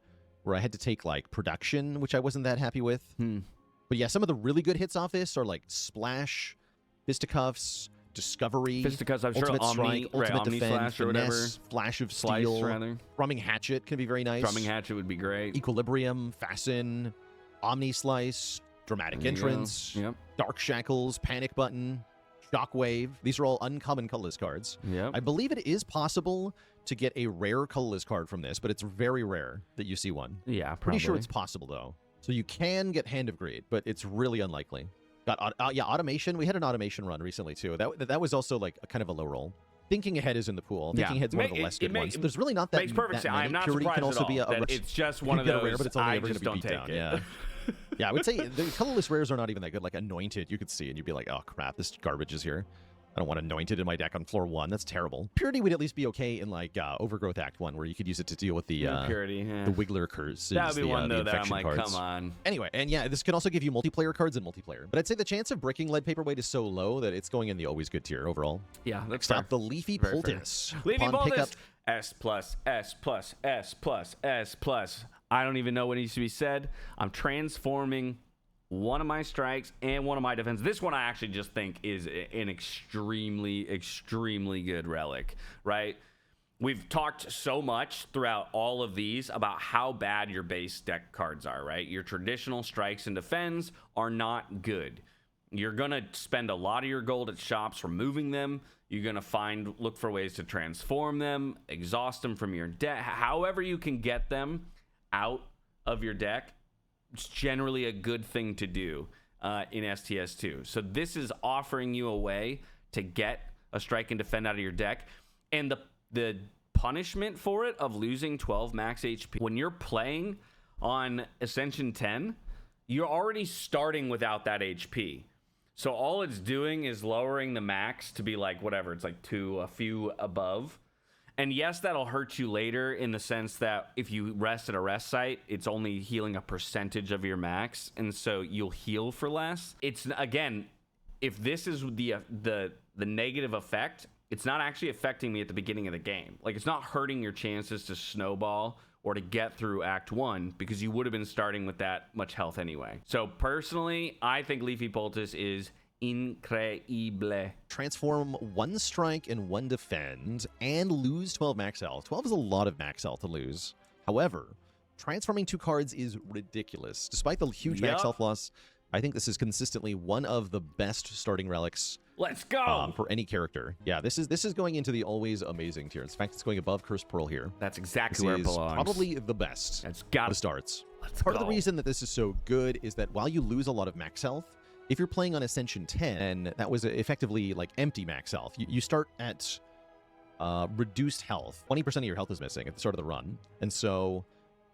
Speaker 2: where I had to take like production, which I wasn't that happy with. But yeah, some of the really good hits off this are like Splash, Fisticuffs, Discovery,
Speaker 1: Fisticuffs, I'm sure
Speaker 2: Ultimate Strike, Ultimate
Speaker 1: Omni
Speaker 2: Defend,
Speaker 1: Slash or whatever.
Speaker 2: Flash of
Speaker 1: Slice,
Speaker 2: Steel,
Speaker 1: rather.
Speaker 2: Thrumming Hatchet can be very nice.
Speaker 1: Thrumming Hatchet would be great.
Speaker 2: Equilibrium, Fasten, Omni Slice, Dramatic Entrance, Dark Shackles, Panic Button, Shockwave. These are all uncommon colorless cards.
Speaker 1: Yep.
Speaker 2: I believe it is possible to get a rare colorless card from this, but it's very rare that you see one.
Speaker 1: Yeah, probably.
Speaker 2: Pretty sure it's possible, though. So you can get Hand of Greed, but it's really unlikely. Got automation. We had an automation run recently too. That was also like a kind of a low roll. Thinking Ahead is in the pool. Thinking Ahead's one of the less good ones. There's really not that.
Speaker 1: Makes perfect sense. I'm not
Speaker 2: Purity
Speaker 1: surprised
Speaker 2: can also
Speaker 1: at all.
Speaker 2: be a
Speaker 1: It's just one of those.
Speaker 2: Rare, but it's only
Speaker 1: I
Speaker 2: ever
Speaker 1: just
Speaker 2: going to be
Speaker 1: don't
Speaker 2: beat
Speaker 1: take
Speaker 2: down.
Speaker 1: it.
Speaker 2: Yeah. Yeah, I would say the colorless rares are not even that good. Like Anointed, you could see, and you'd be like, "Oh crap, this garbage is here." I don't want Anointed in my deck on floor 1. That's terrible. Purity would at least be okay in like Overgrowth Act 1, where you could use it to deal with the
Speaker 1: Purity,
Speaker 2: the Wiggler curse.
Speaker 1: That would be one though that I'm like,
Speaker 2: cards.
Speaker 1: come on.
Speaker 2: Anyway, and yeah, this can also give you multiplayer cards in multiplayer. But I'd say the chance of bricking lead paperweight is so low that it's going in the always good tier overall.
Speaker 1: Yeah, that's
Speaker 2: Next up, the Leafy Poultice.
Speaker 1: Leafy Poultice. S+, S+, S+, S+. I don't even know what needs to be said. I'm transforming one of my strikes and one of my defense. This one I actually just think is an extremely, extremely good relic, right? We've talked so much throughout all of these about how bad your base deck cards are, right? Your traditional strikes and defends are not good. You're going to spend a lot of your gold at shops removing them. You're going to look for ways to transform them, exhaust them from your deck. However you can get them out of your deck, it's generally a good thing to do in STS2. So this is offering you a way to get a strike and defend out of your deck. And the punishment for it of losing 12 max HP, when you're playing on Ascension 10, you're already starting without that HP. So all it's doing is lowering the max to be like, whatever, it's like a few above. And yes, that'll hurt you later in the sense that if you rest at a rest site, it's only healing a percentage of your max, and so you'll heal for less. It's, again, if this is the negative effect, it's not actually affecting me at the beginning of the game. Like, it's not hurting your chances to snowball or to get through Act 1 because you would have been starting with that much health anyway. So personally, I think Leafy Poultice is increíble.
Speaker 2: Transform 1 strike and 1 defend and lose 12 max health. 12 is a lot of max health to lose. However, transforming 2 cards is ridiculous. Despite the huge max health loss, I think this is consistently one of the best starting relics.
Speaker 1: Let's go!
Speaker 2: For any character. Yeah, this is going into the always amazing tier. In fact, it's going above Cursed Pearl here.
Speaker 1: That's exactly where it belongs.
Speaker 2: Probably the best.
Speaker 1: That's got
Speaker 2: the starts.
Speaker 1: Part
Speaker 2: of the reason that this is so good is that while you lose a lot of max health, if you're playing on Ascension 10, and that was effectively like empty max health, you start at reduced health. 20% of your health is missing at the start of the run. And so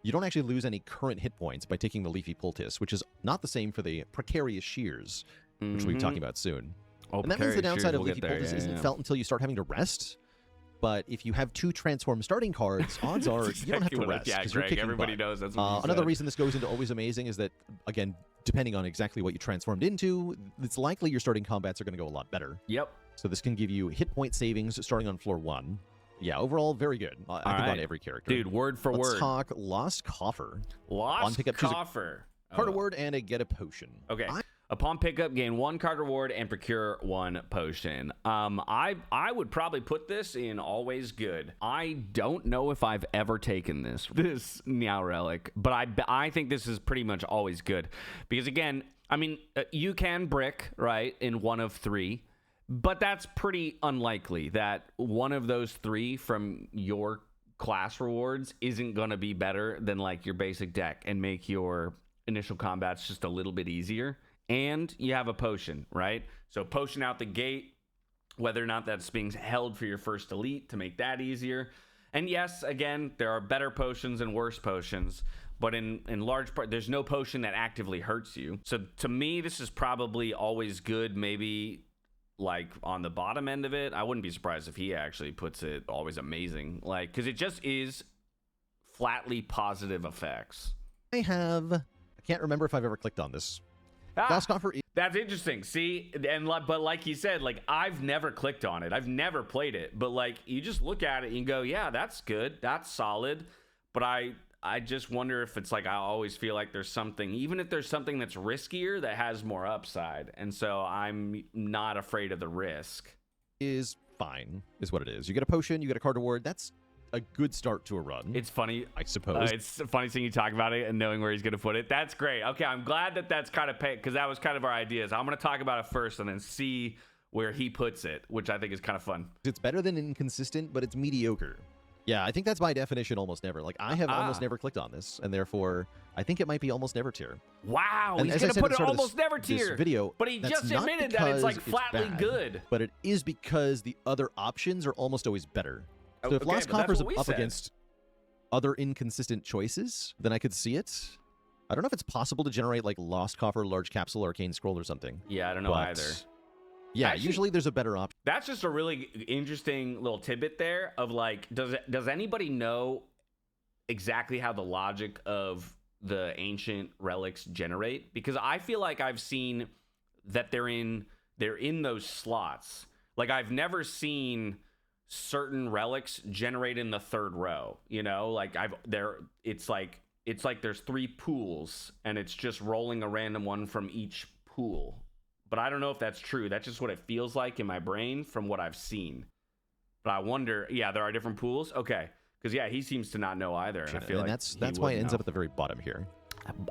Speaker 2: you don't actually lose any current hit points by taking the Leafy Poultice, which is not the same for the Precarious Shears, which we'll be talking about soon.
Speaker 1: Oh,
Speaker 2: and that means the downside of Leafy Poultice isn't felt until you start having to rest. But if you have 2 transform starting cards, odds are you don't have to rest.
Speaker 1: Yeah, Greg, everybody knows that's what
Speaker 2: another reason this goes into Always Amazing is that, again, depending on exactly what you transformed into, it's likely your starting combats are going to go a lot better.
Speaker 1: Yep.
Speaker 2: So this can give you hit point savings starting on floor 1. Yeah, overall, very good. I think on every character.
Speaker 1: Dude, word for word.
Speaker 2: Let's talk Lost Coffer.
Speaker 1: Lost Coffer.
Speaker 2: Card award and a get a potion.
Speaker 1: Okay. Upon pickup, gain 1 card reward and procure 1 potion. I would probably put this in always good. I don't know if I've ever taken this Meow Relic, but I think this is pretty much always good. Because again, I mean, you can brick, right, in 1 of 3, but that's pretty unlikely that one of those 3 from your class rewards isn't going to be better than like your basic deck and make your initial combats just a little bit easier. And you have a potion, right? So potion out the gate, whether or not that's being held for your first elite to make that easier. And yes, again, there are better potions and worse potions, but in large part, there's no potion that actively hurts you. So to me, this is probably always good, maybe like on the bottom end of it. I wouldn't be surprised if he actually puts it always amazing, like, because it just is flatly positive effects.
Speaker 2: I can't remember if I've ever clicked on this. Lost Coffer.
Speaker 1: That's interesting. See, but like you said, like I've never clicked on it. I've never played it. But like you just look at it and you go, yeah, that's good. That's solid. But I just wonder if it's like I always feel like there's something, even if there's something that's riskier that has more upside. And so I'm not afraid of the risk.
Speaker 2: Is fine, is what it is. You get a potion, you get a card reward. That's a good start to a run.
Speaker 1: It's funny,
Speaker 2: I suppose.
Speaker 1: It's funny seeing you talk about it and knowing where he's going to put it. That's great. Okay, I'm glad that that's kind of because that was kind of our ideas. I'm going to talk about it first and then see where he puts it, which I think is kind of fun.
Speaker 2: It's better than inconsistent, but it's mediocre. Yeah, I think that's by definition almost never. Like I have almost never clicked on this, and therefore I think it might be almost never tier.
Speaker 1: Wow, and he's going to put it almost never tier.
Speaker 2: Video,
Speaker 1: but he just admitted that it's like flatly good.
Speaker 2: But it is because the other options are almost always better. So if Lost Coffer's up against other inconsistent choices, then I could see it. I don't know if it's possible to generate like Lost Coffer, Large Capsule, Arcane Scroll or something.
Speaker 1: Yeah, I don't know either.
Speaker 2: Yeah, actually, usually there's a better option.
Speaker 1: That's just a really interesting little tidbit there of like, does anybody know exactly how the logic of the ancient relics generate? Because I feel like I've seen that they're in those slots. Like I've never seen certain relics generate in the 3rd row, you know, like it's like there's 3 pools and it's just rolling a random one from each pool. But I don't know if that's true. That's just what it feels like in my brain from what I've seen. But I wonder, yeah, there are different pools. Okay, because yeah, he seems to not know either. And I feel like
Speaker 2: that's why it ends up at the very bottom here.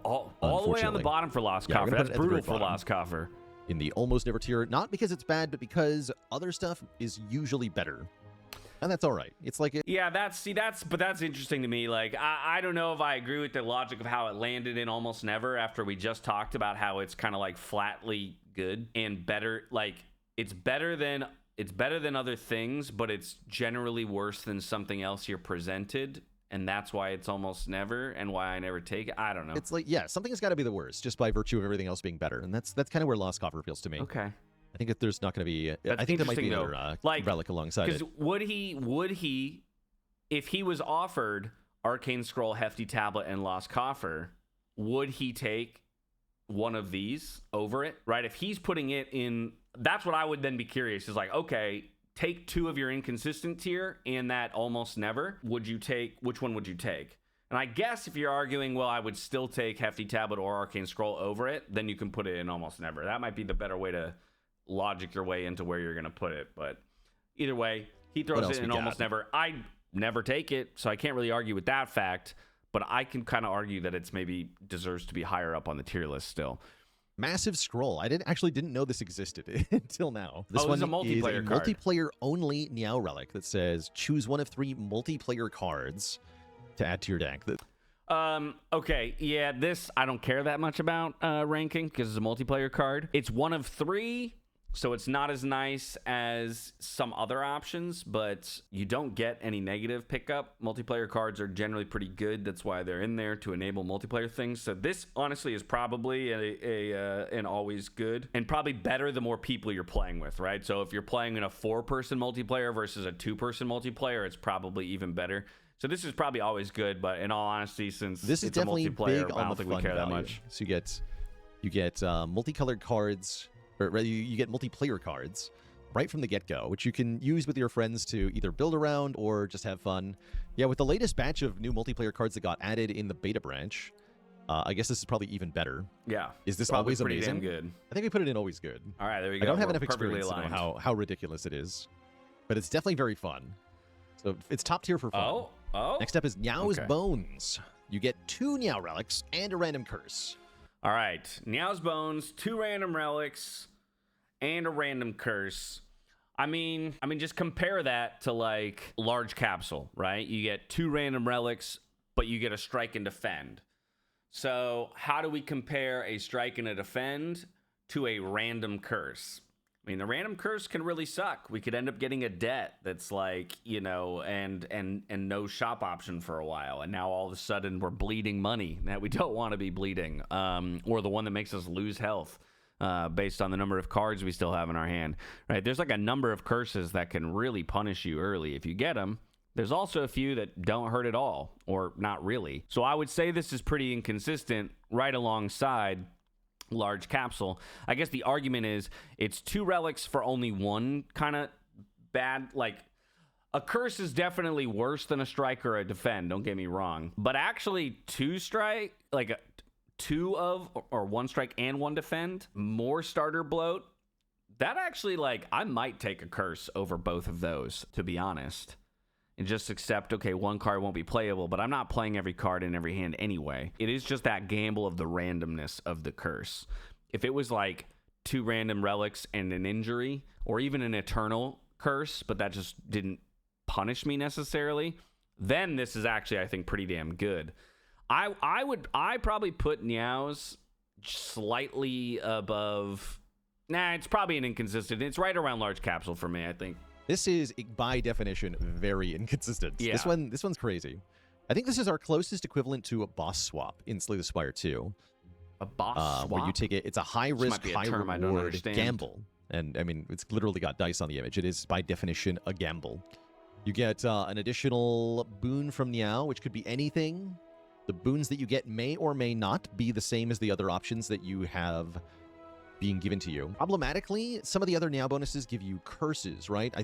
Speaker 1: All the way on the bottom for Lost Coffer. That's brutal for Lost Coffer.
Speaker 2: In the almost never tier, not because it's bad, but because other stuff is usually better. And that's all right. It's like
Speaker 1: yeah, that's interesting to me. Like I don't know if I agree with the logic of how it landed in almost never after we just talked about how it's kind of like flatly good and better. Like it's better than other things, but it's generally worse than something else you're presented, and that's why it's almost never and why I never take it. I don't know.
Speaker 2: It's like yeah, something has got to be the worst just by virtue of everything else being better, and that's kind of where Lost Coffer feels to me.
Speaker 1: Okay.
Speaker 2: I think that there's not going to be. I think there might be another relic alongside it.
Speaker 1: Because would he, if he was offered Arcane Scroll, Hefty Tablet, and Lost Coffer, would he take one of these over it? Right? If he's putting it in, that's what I would then be curious. Is like, okay, take 2 of your inconsistent tier and that almost never. Would you take? Which one would you take? And I guess if you're arguing, well, I would still take Hefty Tablet or Arcane Scroll over it, then you can put it in almost never. That might be the better way to logic your way into where you're going to put it. But either way, he throws it in almost never. I never take it, so I can't really argue with that fact, but I can kind of argue that it's maybe deserves to be higher up on the tier list still.
Speaker 2: Massive Scroll. I didn't know this existed until now. This
Speaker 1: one is a multiplayer card.
Speaker 2: Multiplayer only Meow Relic that says choose 1 of 3 multiplayer cards to add to your deck.
Speaker 1: Okay, yeah, this I don't care that much about ranking because it's a multiplayer card. It's 1 of 3. So it's not as nice as some other options, but you don't get any negative pickup. Multiplayer cards are generally pretty good. That's why they're in there, to enable multiplayer things. So this honestly is probably an always good, and probably better the more people you're playing with, right? So if you're playing in a 4-person multiplayer versus a 2-person multiplayer, it's probably even better. So this is probably always good, but in all honesty, since
Speaker 2: this is
Speaker 1: it's
Speaker 2: definitely
Speaker 1: a multiplayer,
Speaker 2: big
Speaker 1: I
Speaker 2: on
Speaker 1: don't
Speaker 2: the
Speaker 1: think we
Speaker 2: fun
Speaker 1: care that
Speaker 2: value.
Speaker 1: much.
Speaker 2: So you get multicolored cards, or rather you get multiplayer cards right from the get-go, which you can use with your friends to either build around or just have fun. Yeah, with the latest batch of new multiplayer cards that got added in the beta branch, I guess this is probably even better.
Speaker 1: Yeah.
Speaker 2: Is this
Speaker 1: probably
Speaker 2: always
Speaker 1: pretty
Speaker 2: amazing?
Speaker 1: damn good.
Speaker 2: I think we put it in always good.
Speaker 1: All right, there we go.
Speaker 2: I don't have
Speaker 1: We're
Speaker 2: enough
Speaker 1: perfectly
Speaker 2: experience to know
Speaker 1: aligned.
Speaker 2: how ridiculous it is, but it's definitely very fun. So it's top tier for fun.
Speaker 1: Oh.
Speaker 2: Next up is Niao's
Speaker 1: Okay.
Speaker 2: Bones. You get 2 Niao relics and a random curse.
Speaker 1: All right, Niao's Bones, 2 random relics, and a random curse. I mean, just compare that to like large capsule, right? You get 2 random relics, but you get a strike and defend. So how do we compare a strike and a defend to a random curse? I mean, the random curse can really suck. We could end up getting a debt that's like, and no shop option for a while. And now all of a sudden we're bleeding money that we don't want to be bleeding. Or the one that makes us lose health based on the number of cards we still have in our hand, right? There's like a number of curses that can really punish you early if you get them. There's also a few that don't hurt at all, or not really. So I would say this is pretty inconsistent right alongside large capsule. I guess the argument is it's 2 relics for only 1 kind of bad. Like, a curse is definitely worse than a strike or a defend, don't get me wrong, but actually 2 strike, like 2 of or 1 strike and 1 defend, more starter bloat, that actually, like, I might take a curse over both of those, to be honest, and just accept, okay, 1 card won't be playable, but I'm not playing every card in every hand anyway. It is just that gamble of the randomness of the curse. If it was like 2 random relics and an injury, or even an eternal curse, but that just didn't punish me necessarily, then this is actually, I think, pretty damn good. I probably put Niao's slightly above. Nah, it's probably an inconsistent. It's right around large capsule for me, I think.
Speaker 2: This is, by definition, very inconsistent.
Speaker 1: Yeah.
Speaker 2: This one's crazy. I think this is our closest equivalent to a boss swap in Slay the Spire 2.
Speaker 1: A boss swap?
Speaker 2: Where you take it, it's a high-risk, high-reward gamble. And, I mean, it's literally got dice on the image. It is, by definition, a gamble. You get an additional boon from Niao, which could be anything. The boons that you get may or may not be the same as the other options that you have being given to you. Problematically, some of the other Niao bonuses give you curses, right?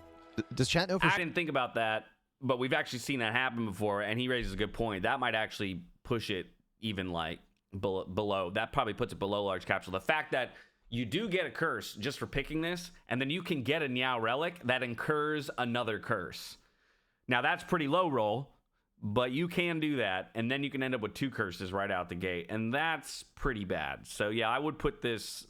Speaker 2: Does chat know for
Speaker 1: I didn't think about that, but we've actually seen that happen before, and he raises a good point. That might actually push it even like below. That probably puts it below large capsule. The fact that you do get a curse just for picking this, and then you can get a Niao relic that incurs another curse. Now, that's pretty low roll, but you can do that, and then you can end up with 2 curses right out the gate, and that's pretty bad. So, yeah, I would put this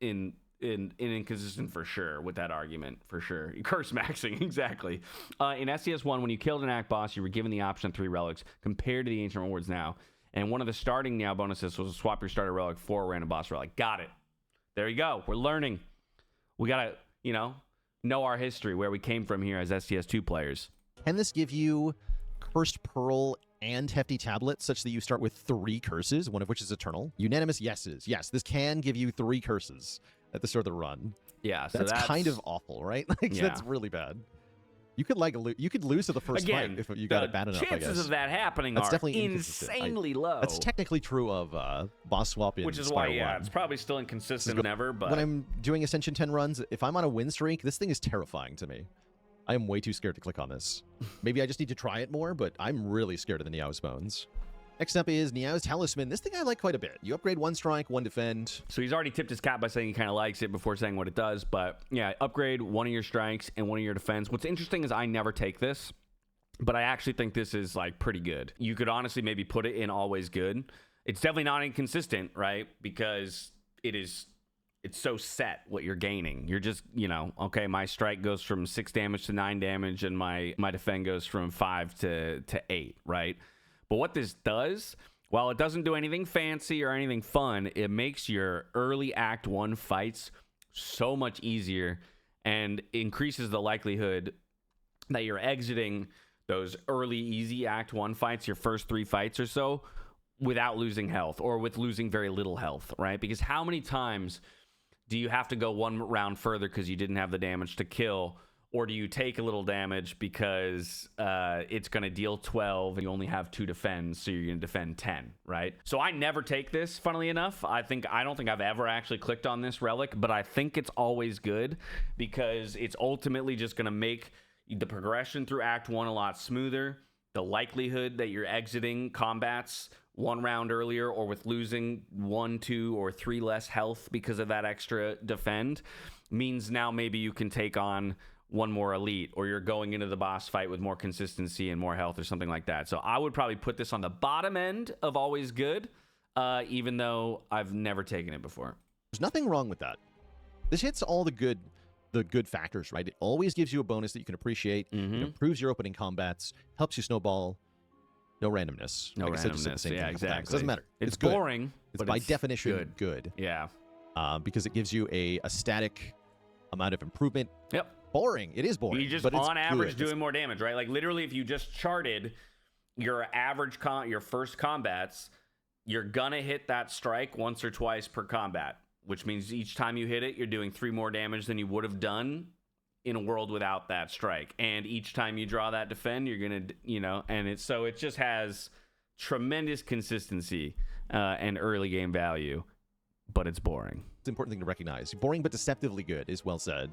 Speaker 1: in inconsistent for sure with that argument, for sure. Curse maxing, exactly. In SCS 1, when you killed an act boss, you were given the option of 3 relics compared to the Ancient Rewards now, and one of the starting Niao bonuses was to swap your starter relic for a random boss relic. Got it. There you go. We're learning. We gotta, know our history, where we came from here as SCS 2 players.
Speaker 2: Can this give you Cursed Pearl and Hefty Tablet such that you start with 3 curses, one of which is eternal? Unanimous yeses. Yes, this can give you 3 curses at the start of the run.
Speaker 1: Yeah, so
Speaker 2: that's kind of awful, right? That's really bad. You could lose to the first fight if you got it bad enough, I guess.
Speaker 1: Chances of that happening are definitely insanely low.
Speaker 2: That's technically true of boss swap in
Speaker 1: Which is
Speaker 2: Spire
Speaker 1: why,
Speaker 2: 1.
Speaker 1: it's probably still inconsistent never, but
Speaker 2: when I'm doing Ascension 10 runs, if I'm on a win streak, this thing is terrifying to me. I am way too scared to click on this. Maybe I just need to try it more, but I'm really scared of the Niao's Bones. Next up is Niao's Talisman. This thing I like quite a bit. You upgrade 1 strike, 1 defend.
Speaker 1: So he's already tipped his cap by saying he kind of likes it before saying what it does. But yeah, upgrade 1 of your strikes and 1 of your defense. What's interesting is I never take this, but I actually think this is like pretty good. You could honestly maybe put it in always good. It's definitely not inconsistent, right? Because it's so set what you're gaining. You're just, okay, my strike goes from 6 damage to 9 damage, and my defend goes from 5 to 8, right? But what this does, while it doesn't do anything fancy or anything fun, it makes your early Act 1 fights so much easier and increases the likelihood that you're exiting those early, easy Act 1 fights, your first 3 fights or so, without losing health or with losing very little health, right? Because how many times do you have to go one round further because you didn't have the damage to kill, or do you take a little damage because it's going to deal 12 and you only have 2 defends, so you're going to defend 10, right? So I never take this, funnily enough. I don't think I've ever actually clicked on this relic, but I think it's always good because it's ultimately just going to make the progression through Act 1 a lot smoother. The likelihood that you're exiting combats 1 round earlier or with losing 1, 2, or 3 less health because of that extra defend means now maybe you can take on 1 more elite, or you're going into the boss fight with more consistency and more health or something like that. So I would probably put this on the bottom end of always good, even though I've never taken it before.
Speaker 2: There's nothing wrong with that. This hits all the good factors, right? It always gives you a bonus that you can appreciate. It improves your opening combats, helps you snowball. No randomness.
Speaker 1: No randomness. Yeah, exactly.
Speaker 2: It doesn't matter.
Speaker 1: It's boring.
Speaker 2: It's by definition good.
Speaker 1: Yeah.
Speaker 2: Because it gives you a static amount of improvement.
Speaker 1: Yep.
Speaker 2: Boring. It is boring.
Speaker 1: You just on average doing more damage, right? Like literally, if you just charted your average your first combats, you're gonna hit that strike once or twice per combat, which means each time you hit it, you're doing 3 more damage than you would have done in a world without that strike. And each time you draw that defend, you're gonna, and it just has tremendous consistency and early game value, but it's boring.
Speaker 2: It's an important thing to recognize. Boring but deceptively good is well said.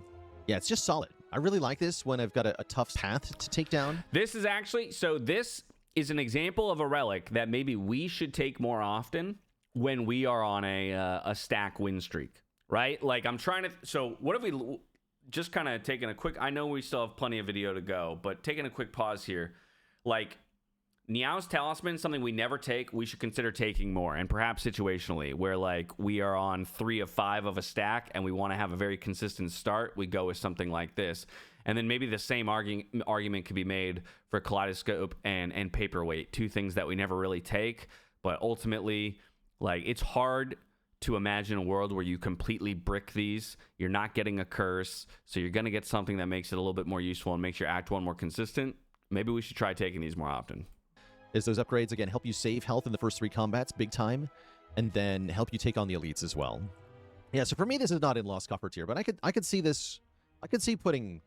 Speaker 2: Yeah, it's just solid. I really like this when I've got a tough path to take down.
Speaker 1: This is actually, this is an example of a relic that maybe we should take more often when we are on a stack win streak, right? Like I'm trying to, so what if we just kind of taking a quick, I know we still have plenty of video to go, but taking a quick pause here, like Niao's Talisman, something we never take, we should consider taking more, and perhaps situationally, where like we are on 3 of 5 of a stack and we want to have a very consistent start, we go with something like this. And then maybe the same argument could be made for Kaleidoscope and Paperweight, 2 things that we never really take, but ultimately, like it's hard to imagine a world where you completely brick these. You're not getting a curse, so you're going to get something that makes it a little bit more useful and makes your Act 1 more consistent. Maybe we should try taking these more often.
Speaker 2: Is those upgrades, again, help you save health in the first 3 combats, big time, and then help you take on the elites as well. Yeah, so for me, this is not in Lost Coffer tier, but I could see this, I could see putting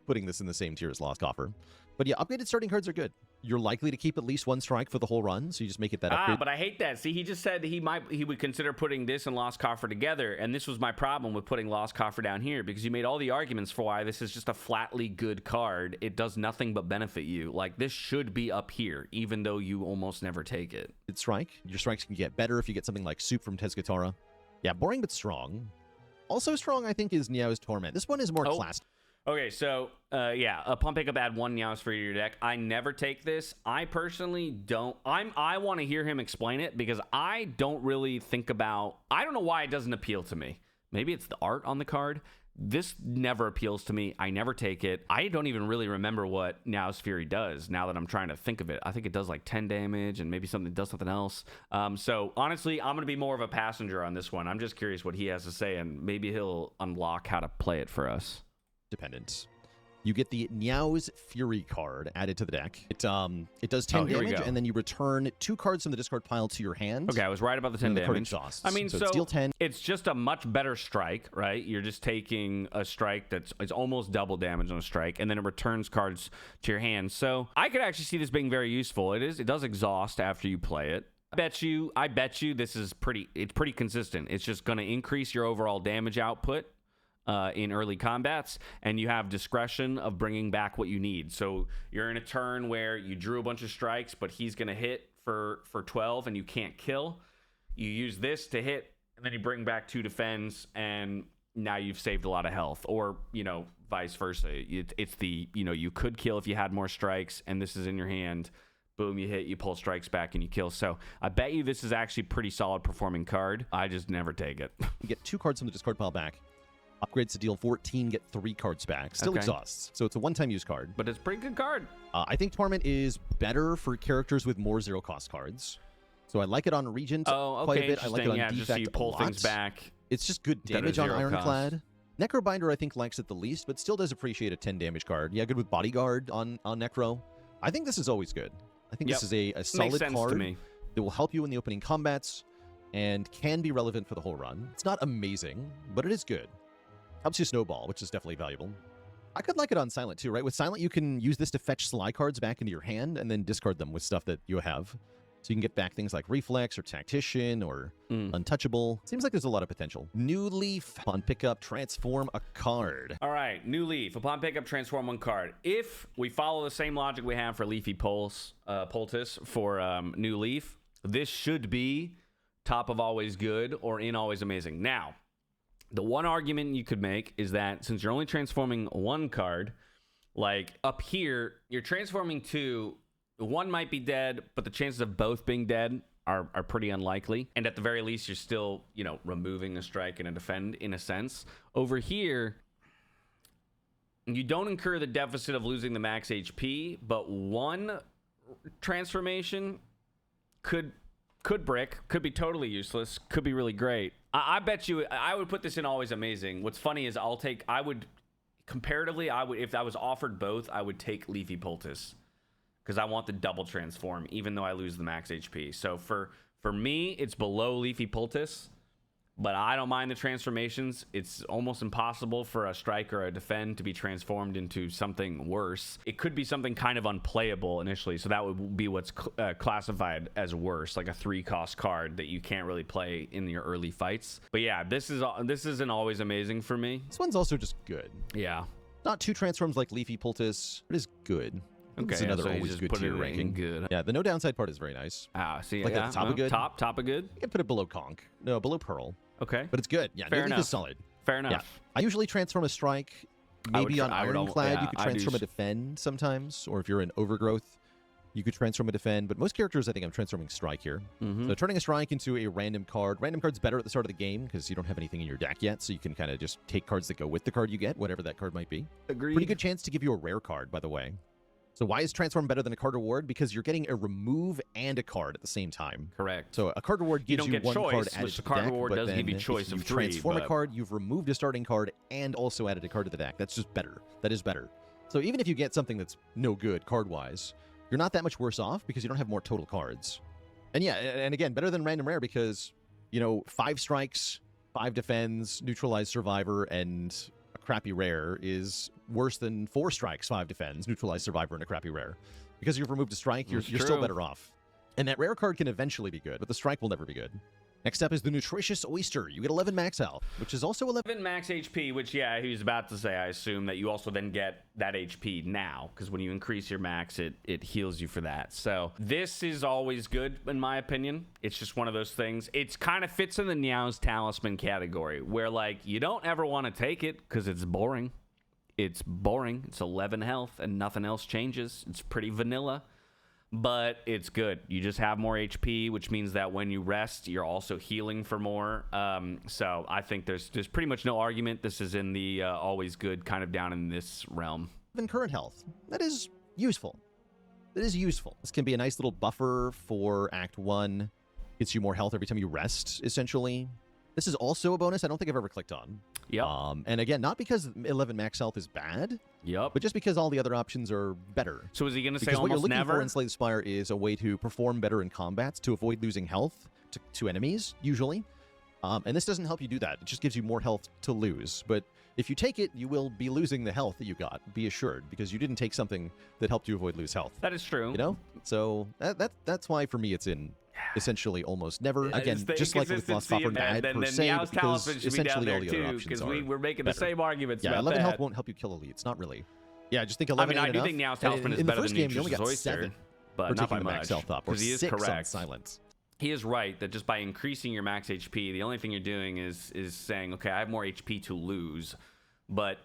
Speaker 2: this in the same tier as Lost Coffer. But yeah, upgraded starting cards are good. You're likely to keep at least 1 strike for the whole run, so you just make it that upgrade.
Speaker 1: But I hate that. See, he just said he would consider putting this and Lost Coffer together, and this was my problem with putting Lost Coffer down here, because you made all the arguments for why this is just a flatly good card. It does nothing but benefit you. Like, this should be up here, even though you almost never take it.
Speaker 2: It's strike. Your strikes can get better if you get something like Soup from Tezcatara. Yeah, boring but strong. Also strong, I think, is Niao's Torment. This one is more classic.
Speaker 1: Okay, so, yeah, upon pickup, add 1 Niao's for your deck. I never take this. I personally don't. I want to hear him explain it, because I don't really think about... I don't know why it doesn't appeal to me. Maybe it's the art on the card. This never appeals to me. I never take it. I don't even really remember what Niao's Fury does now that I'm trying to think of it. I think it does like 10 damage and maybe something does something else. So honestly, I'm going to be more of a passenger on this one. I'm just curious what he has to say, and maybe he'll unlock how to play it for us.
Speaker 2: Dependent. You get the Niao's Fury card added to the deck. It does 10 damage, and then you return 2 cards from the discard pile to your hand.
Speaker 1: Okay, I was right about the 10 damage.
Speaker 2: I mean, so deal 10.
Speaker 1: It's just a much better strike, right? You're just taking a strike it's almost double damage on a strike, and then it returns cards to your hand. So I could actually see this being very useful. It does exhaust after you play it. I bet you this is pretty consistent. It's just going to increase your overall damage output in early combats, and you have discretion of bringing back what you need. So you're in a turn where you drew a bunch of strikes, but he's going to hit for 12 and you can't kill. You use this to hit, and then you bring back 2 defends, and now you've saved a lot of health. Or, vice versa. It's the, you could kill if you had more strikes, and this is in your hand. Boom, you hit, you pull strikes back, and you kill. So I bet you this is actually pretty solid performing card. I just never take it.
Speaker 2: You get 2 cards from the discard pile back. Upgrades to deal 14, get 3 cards back. Still exhausts. So it's a one-time use card.
Speaker 1: But it's a pretty good card.
Speaker 2: I think Torment is better for characters with more 0-cost cards. So I like it on Regent quite a bit. I like it on Defect
Speaker 1: just so you pull
Speaker 2: a lot.
Speaker 1: Things back.
Speaker 2: It's just good damage on Ironclad. Necrobinder, I think, likes it the least, but still does appreciate a 10 damage card. Yeah, good with Bodyguard on Necro. I think this is always good. I think this is a solid card
Speaker 1: to me.
Speaker 2: that will help you in the opening combats and can be relevant for the whole run. It's not amazing, but it is good. Helps you snowball, which is definitely valuable. I could like it on Silent too, right? With Silent, you can use this to fetch Sly cards back into your hand and then discard them with stuff that you have. So you can get back things like Reflex or Tactician or Untouchable. Seems like there's a lot of potential. New Leaf. Upon pickup, transform a card.
Speaker 1: All right, New Leaf. Upon pickup, transform one card. If we follow the same logic we have for Leafy Poultice for New Leaf, this should be top of Always Good or in Always Amazing. Now, the one argument you could make is that since you're only transforming one card, like up here, you're transforming two. One might be dead, but the chances of both being dead are pretty unlikely. And at the very least, you're still, removing a strike and a defend in a sense. Over here, you don't incur the deficit of losing the max HP, but one transformation could brick, could be totally useless, could be really great. I bet you, I would put this in Always Amazing. What's funny is comparatively, if I was offered both, I would take Leafy Poultice. Because I want the double transform, even though I lose the max HP. So for me, it's below Leafy Poultice, but I don't mind the transformations. It's almost impossible for a strike or a defend to be transformed into something worse. It could be something kind of unplayable initially, so that would be what's classified as worse, like a 3-cost card that you can't really play in your early fights. But yeah, this isn't Always Amazing for me.
Speaker 2: This one's also just good.
Speaker 1: Yeah.
Speaker 2: Not 2 transforms like Leafy Poultice. It is good.
Speaker 1: Okay,
Speaker 2: it's another
Speaker 1: so
Speaker 2: always good tier ranking.
Speaker 1: Good.
Speaker 2: Yeah, the no downside part is very nice.
Speaker 1: See,
Speaker 2: like at the top of good.
Speaker 1: Top of good.
Speaker 2: You can put it below Conk. No, below Pearl.
Speaker 1: Okay.
Speaker 2: But it's good. Yeah, Fair enough. Is solid.
Speaker 1: Fair enough.
Speaker 2: Yeah. I usually transform a strike. Maybe on Ironclad, you could transform a defend sometimes. Or if you're in Overgrowth, you could transform a defend. But most characters, I think I'm transforming strike here. So turning a strike into a random card. Random card's better at the start of the game because you don't have anything in your deck yet. So you can kind of just take cards that go with the card you get, whatever that card might be.
Speaker 1: Agreed.
Speaker 2: Pretty good chance to give you a rare card, by the way. So why is Transform better than a card reward? Because you're getting a remove and a card at the same time.
Speaker 1: Correct.
Speaker 2: So a card reward gives you one card added to the deck,
Speaker 1: reward does give you choice of 3.
Speaker 2: Transform a card, you've removed a starting card and also added a card to the deck. That's just better. That is better. So even if you get something that's no good card-wise, you're not that much worse off because you don't have more total cards. And yeah, and again, better than Random Rare because, 5 strikes, 5 defends, neutralize Survivor, and a crappy rare is worse than 4 strikes, 5 defends, neutralize Survivor, and a crappy rare. Because you've removed a strike, you're still better off. And that rare card can eventually be good, but the strike will never be good. Next up is the Nutritious Oyster. You get 11 max health, which is also 11
Speaker 1: max HP, which, yeah, he was about to say, I assume that you also then get that HP now, because when you increase your max, it heals you for that. So this is always good, in my opinion. It's just one of those things. It kind of fits in the Niao's Talisman category, where, like, you don't ever want to take it, because it's boring. It's boring. It's 11 health, and nothing else changes. It's pretty vanilla. But it's good. You just have more HP, which means that when you rest, you're also healing for more. So I think there's pretty much no argument. This is in the always good, kind of down in this realm.
Speaker 2: Than current health. That is useful. That is useful. This can be a nice little buffer for Act 1. Gets you more health every time you rest, essentially. This is also a bonus I don't think I've ever clicked on.
Speaker 1: Yep.
Speaker 2: And again, not because 11 max health is bad.
Speaker 1: Yep.
Speaker 2: But just because all the other options are better.
Speaker 1: So is he going to say
Speaker 2: almost
Speaker 1: never?
Speaker 2: Because what you're looking for in Slay the Spire is a way to perform better in combats, to avoid losing health to enemies, usually. And this doesn't help you do that. It just gives you more health to lose. But if you take it, you will be losing the health that you got, be assured, because you didn't take something that helped you lose health.
Speaker 1: That is true.
Speaker 2: So that's why, for me, it's in essentially almost never. Again, just like with Lost Copper, bad per se, but because essentially all the other options are
Speaker 1: we're making the same arguments
Speaker 2: about
Speaker 1: 11
Speaker 2: health won't help you kill elites. Not really. Yeah, I just think 11
Speaker 1: I do think Niao's Talisman is better than Nutritious Oyster, but not by much.
Speaker 2: Because
Speaker 1: he is correct.
Speaker 2: Silence.
Speaker 1: He is right that just by increasing your max HP, the only thing you're doing is saying, okay, I have more HP to lose, but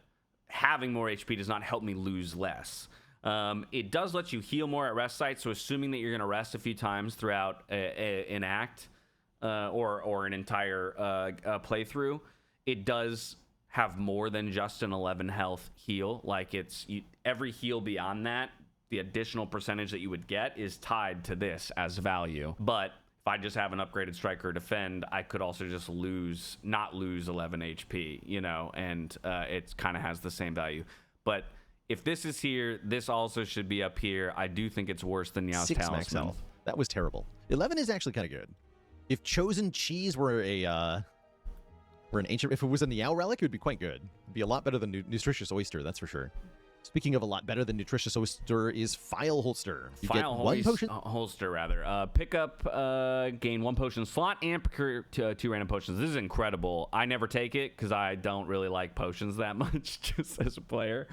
Speaker 1: having more HP does not help me lose less. It does let you heal more at rest sites, so assuming that you're going to rest a few times throughout an act or an entire playthrough, it does have more than just an 11 health heal. Like every heal beyond that, the additional percentage that you would get is tied to this as value. But if I just have an upgraded striker defend, I could also just not lose 11 HP, you know, and it kind of has the same value. But if this is here, this also should be up here. I do think it's worse than Niao's
Speaker 2: 6
Speaker 1: Talisman.
Speaker 2: max health. That was terrible. 11 is actually kind of good. If Chosen Cheese were an ancient, if it was a Niao relic, it would be quite good. It'd be a lot better than Nutritious Oyster, that's for sure. Speaking of a lot better than Nutritious Oyster is File Holster. You get 1 potion.
Speaker 1: Holster, rather. Pick up, gain 1 potion slot, and procure 2 random potions. This is incredible. I never take it because I don't really like potions that much, just as a player.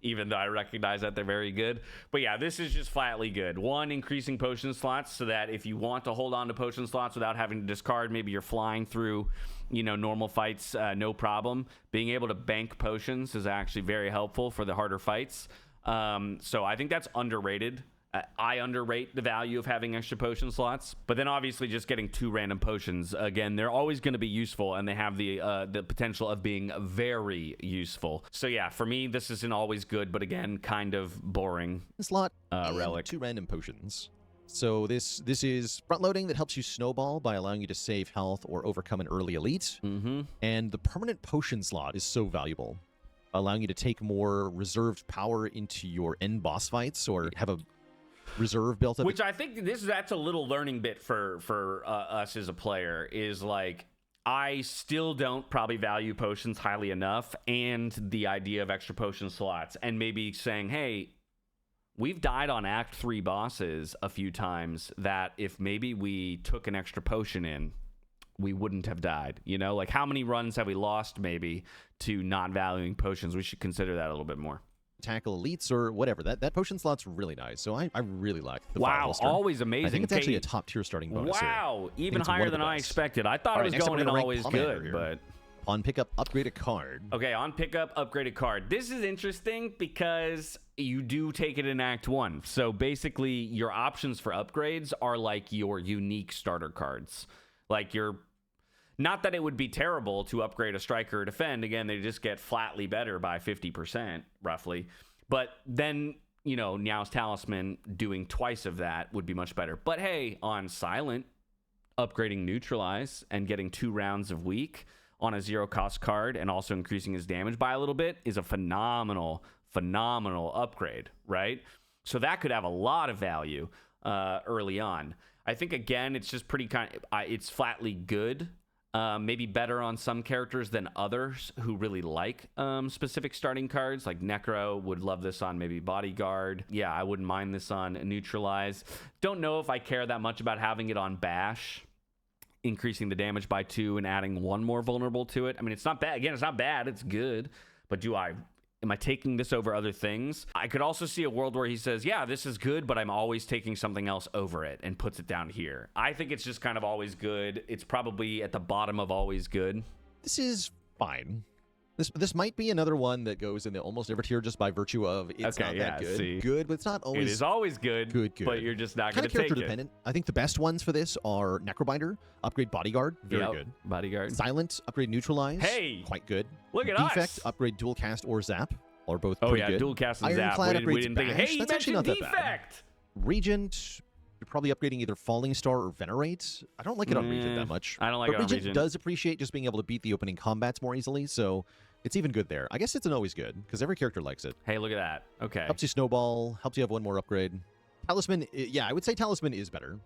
Speaker 1: Even though I recognize that they're very good. But yeah, this is just flatly good. 1, increasing potion slots so that if you want to hold on to potion slots without having to discard, maybe you're flying through, you know, normal fights, no problem. Being able to bank potions is actually very helpful for the harder fights. So I think that's underrated. I underrate the value of having extra potion slots, but then obviously just getting 2 random potions, again, they're always going to be useful, and they have the potential of being very useful. So yeah, for me, this isn't always good, but again, kind of boring.
Speaker 2: Slot
Speaker 1: relic.
Speaker 2: 2 random potions. So this is front loading that helps you snowball by allowing you to save health or overcome an early elite. And the permanent potion slot is so valuable, allowing you to take more reserved power into your end boss fights or have a reserve built up.
Speaker 1: Which I think that's a little learning bit for us as a player, is like, I still don't probably value potions highly enough, and the idea of extra potion slots, and maybe saying, hey, we've died on Act 3 bosses a few times that if maybe we took an extra potion in, we wouldn't have died. You know, like how many runs have we lost maybe to not valuing potions? We should consider that a little bit more.
Speaker 2: Tackle elites or whatever. That potion slot's really nice. So I really like the
Speaker 1: Wow,
Speaker 2: File Holster.
Speaker 1: always amazing.
Speaker 2: I think it's actually a top tier starting bonus.
Speaker 1: Wow,
Speaker 2: here.
Speaker 1: even higher than I expected. I thought it was going in always good, but...
Speaker 2: On pickup, upgrade a card.
Speaker 1: Okay, on pickup, upgrade a card. This is interesting because you do take it in Act 1. So basically, your options for upgrades are like your unique starter cards. Like your... Not that it would be terrible to upgrade a striker or defend. Again, they just get flatly better by 50%, roughly. But then, you know, Niao's Talisman doing twice of that would be much better. But hey, on Silent, upgrading Neutralize and getting 2 rounds of weak on a 0-cost card and also increasing his damage by a little bit is a phenomenal upgrade, right? So that could have a lot of value early on. I think, again, it's just pretty it's flatly good. Maybe better on some characters than others who really like specific starting cards. Like Necro would love this on maybe Bodyguard. Yeah, I wouldn't mind this on Neutralize. Don't know if I care that much about having it on Bash, increasing the damage by 2 and adding 1 more vulnerable to it. I mean, it's not bad. Again, it's not bad. It's good. But am I taking this over other things? I could also see a world where he says, yeah, this is good, but I'm always taking something else over it and puts it down here. I think it's just kind of always good. It's probably at the bottom of always good.
Speaker 2: This is fine. This might be another one that goes in the almost every tier just by virtue of it's not that good.
Speaker 1: See.
Speaker 2: Good, but it's not always...
Speaker 1: It is always good, but you're just not going to take it.
Speaker 2: Character dependent. I think the best ones for this are Necrobinder, upgrade Bodyguard, very good.
Speaker 1: Bodyguard.
Speaker 2: Silent, upgrade Neutralize, quite good.
Speaker 1: Look at
Speaker 2: Defect, upgrade Dual Cast or Zap, are both pretty good.
Speaker 1: Dual Cast and
Speaker 2: Ironclad
Speaker 1: Zap. We didn't think,
Speaker 2: Bash.
Speaker 1: hey,
Speaker 2: that's actually not that bad.
Speaker 1: Defect!
Speaker 2: Regent, you're probably upgrading either Falling Star or Venerate. I don't like it on Regent that much.
Speaker 1: I don't like it on Regent.
Speaker 2: Regent does appreciate just being able to beat the opening combats more easily, so it's even good there. I guess it's an always good, because every character likes it.
Speaker 1: Hey, look at that. Okay.
Speaker 2: Helps you snowball, helps you have 1 more upgrade. Talisman, yeah, I would say Talisman is better.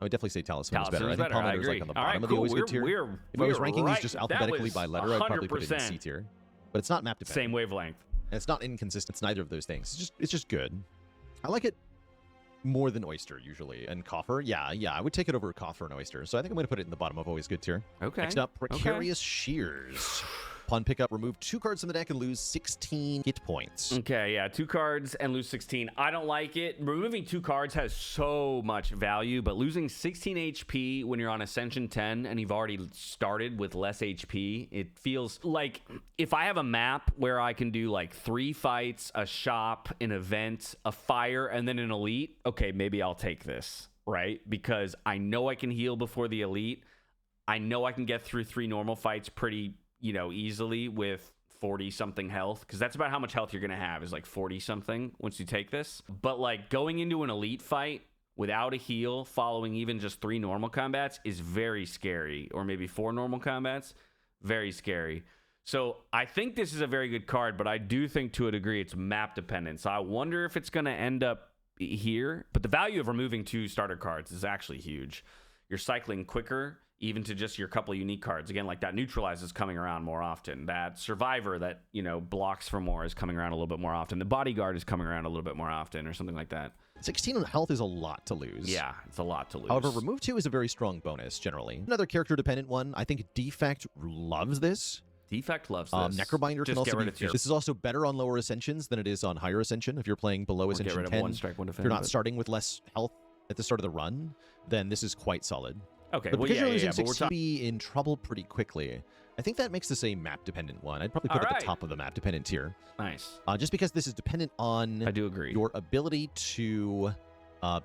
Speaker 2: I would definitely say Talisman is better. I think Palmetter's like on the bottom of the always good tier. If I was ranking these just alphabetically by letter, I'd probably put it in C tier. But it's not map dependent.
Speaker 1: Same wavelength.
Speaker 2: And it's not inconsistent. It's neither of those things. It's just good. I like it more than Oyster usually. And Coffer, yeah, I would take it over Coffer and Oyster. So I think I'm going to put it in the bottom of always good tier.
Speaker 1: Okay.
Speaker 2: Next up, Precarious Shears. Upon pickup, remove 2 cards from the deck and lose 16 hit points.
Speaker 1: Okay, yeah, 2 cards and lose 16. I don't like it. Removing 2 cards has so much value, but losing 16 HP when you're on Ascension 10 and you've already started with less HP, it feels like if I have a map where I can do like 3 fights, a shop, an event, a fire, and then an elite, okay, maybe I'll take this, right? Because I know I can heal before the elite. I know I can get through 3 normal fights pretty, easily with 40-something health, because that's about how much health you're going to have, is like 40-something once you take this. But like going into an elite fight without a heal following even just 3 normal combats is very scary, or maybe 4 normal combats, very scary. So I think this is a very good card, but I do think to a degree it's map dependent. So I wonder if it's going to end up here. But the value of removing 2 starter cards is actually huge. You're cycling quicker, even to just your couple of unique cards. Again, like that Neutralize is coming around more often. That Survivor that, blocks for more is coming around a little bit more often. The Bodyguard is coming around a little bit more often, or something like that.
Speaker 2: 16 on health is a lot to lose.
Speaker 1: Yeah, it's a lot to lose.
Speaker 2: However, remove 2 is a very strong bonus, generally. Another character-dependent one. I think Defect loves this.
Speaker 1: Defect loves this.
Speaker 2: Necrobinder can also be... This is also better on lower Ascensions than it is on higher Ascension. If you're playing below Ascension 10,
Speaker 1: get rid of 1 strike, 1 defend,
Speaker 2: if you're not starting with less health at the start of the run, then this is quite solid.
Speaker 1: Okay,
Speaker 2: but because you're losing 6, you'll be in trouble pretty quickly. I think that makes this a map-dependent one. I'd probably put it at the top of the map-dependent tier.
Speaker 1: Nice.
Speaker 2: Just because this is dependent on...
Speaker 1: I do agree.
Speaker 2: Your ability to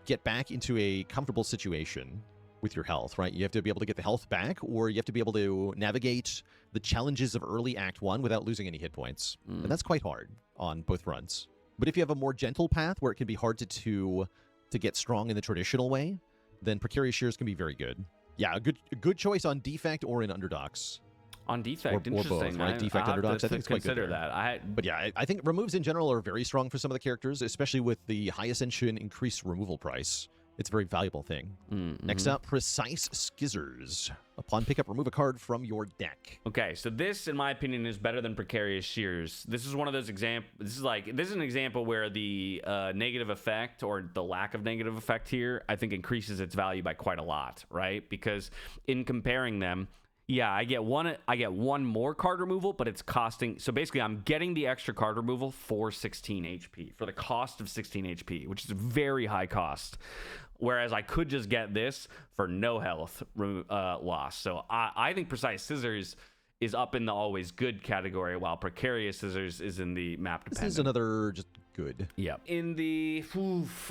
Speaker 2: get back into a comfortable situation with your health, right? You have to be able to get the health back, or you have to be able to navigate the challenges of early Act 1 without losing any hit points. And that's quite hard on both fronts. But if you have a more gentle path where it can be hard to get strong in the traditional way, then Precarious Shears can be very good. Yeah, a good choice on Defect or in Underdogs.
Speaker 1: On Defect, interesting.
Speaker 2: Or both, right? Defect, Underdogs, I think it's quite good
Speaker 1: there. That.
Speaker 2: But yeah, I think removes in general are very strong for some of the characters, especially with the High Ascension increased removal price. It's a very valuable thing. Next up, Precise Skizzers. Upon pickup, remove a card from your deck.
Speaker 1: Okay, so this, in my opinion, is better than Precarious Shears. This is one of those examples. This is an example where the negative effect, or the lack of negative effect here, I think increases its value by quite a lot, right? Because in comparing them, yeah, I get one more card removal, but it's costing... So basically, I'm getting the extra card removal for 16 HP, for the cost of 16 HP, which is a very high cost. Whereas I could just get this for no health loss. So I think Precise Scissors is up in the always good category, while Precarious Scissors is in the map dependent.
Speaker 2: This is another just good.
Speaker 1: Yeah. In the...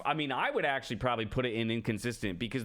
Speaker 1: I would actually probably put it in inconsistent, because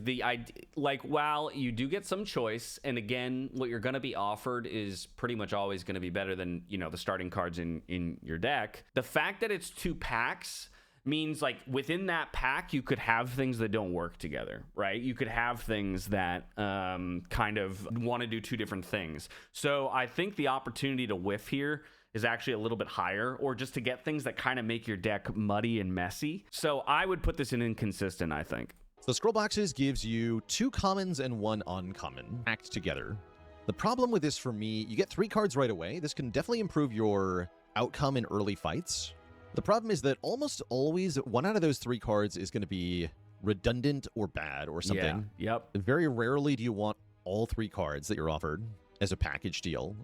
Speaker 1: while you do get some choice, and again, what you're going to be offered is pretty much always going to be better than, the starting cards in your deck. The fact that it's 2 packs means, like, within that pack, you could have things that don't work together, right? You could have things that kind of want to do 2 different things. So I think the opportunity to whiff here is actually a little bit higher, or just to get things that kind of make your deck muddy and messy. So I would put this in inconsistent, I think.
Speaker 2: So Scroll Boxes gives you 2 commons and 1 uncommon packed together. The problem with this for me, you get 3 cards right away. This can definitely improve your outcome in early fights. The problem is that almost always 1 out of those 3 cards is going to be redundant or bad or something.
Speaker 1: Yeah, yep.
Speaker 2: Very rarely do you want all 3 cards that you're offered as a package deal.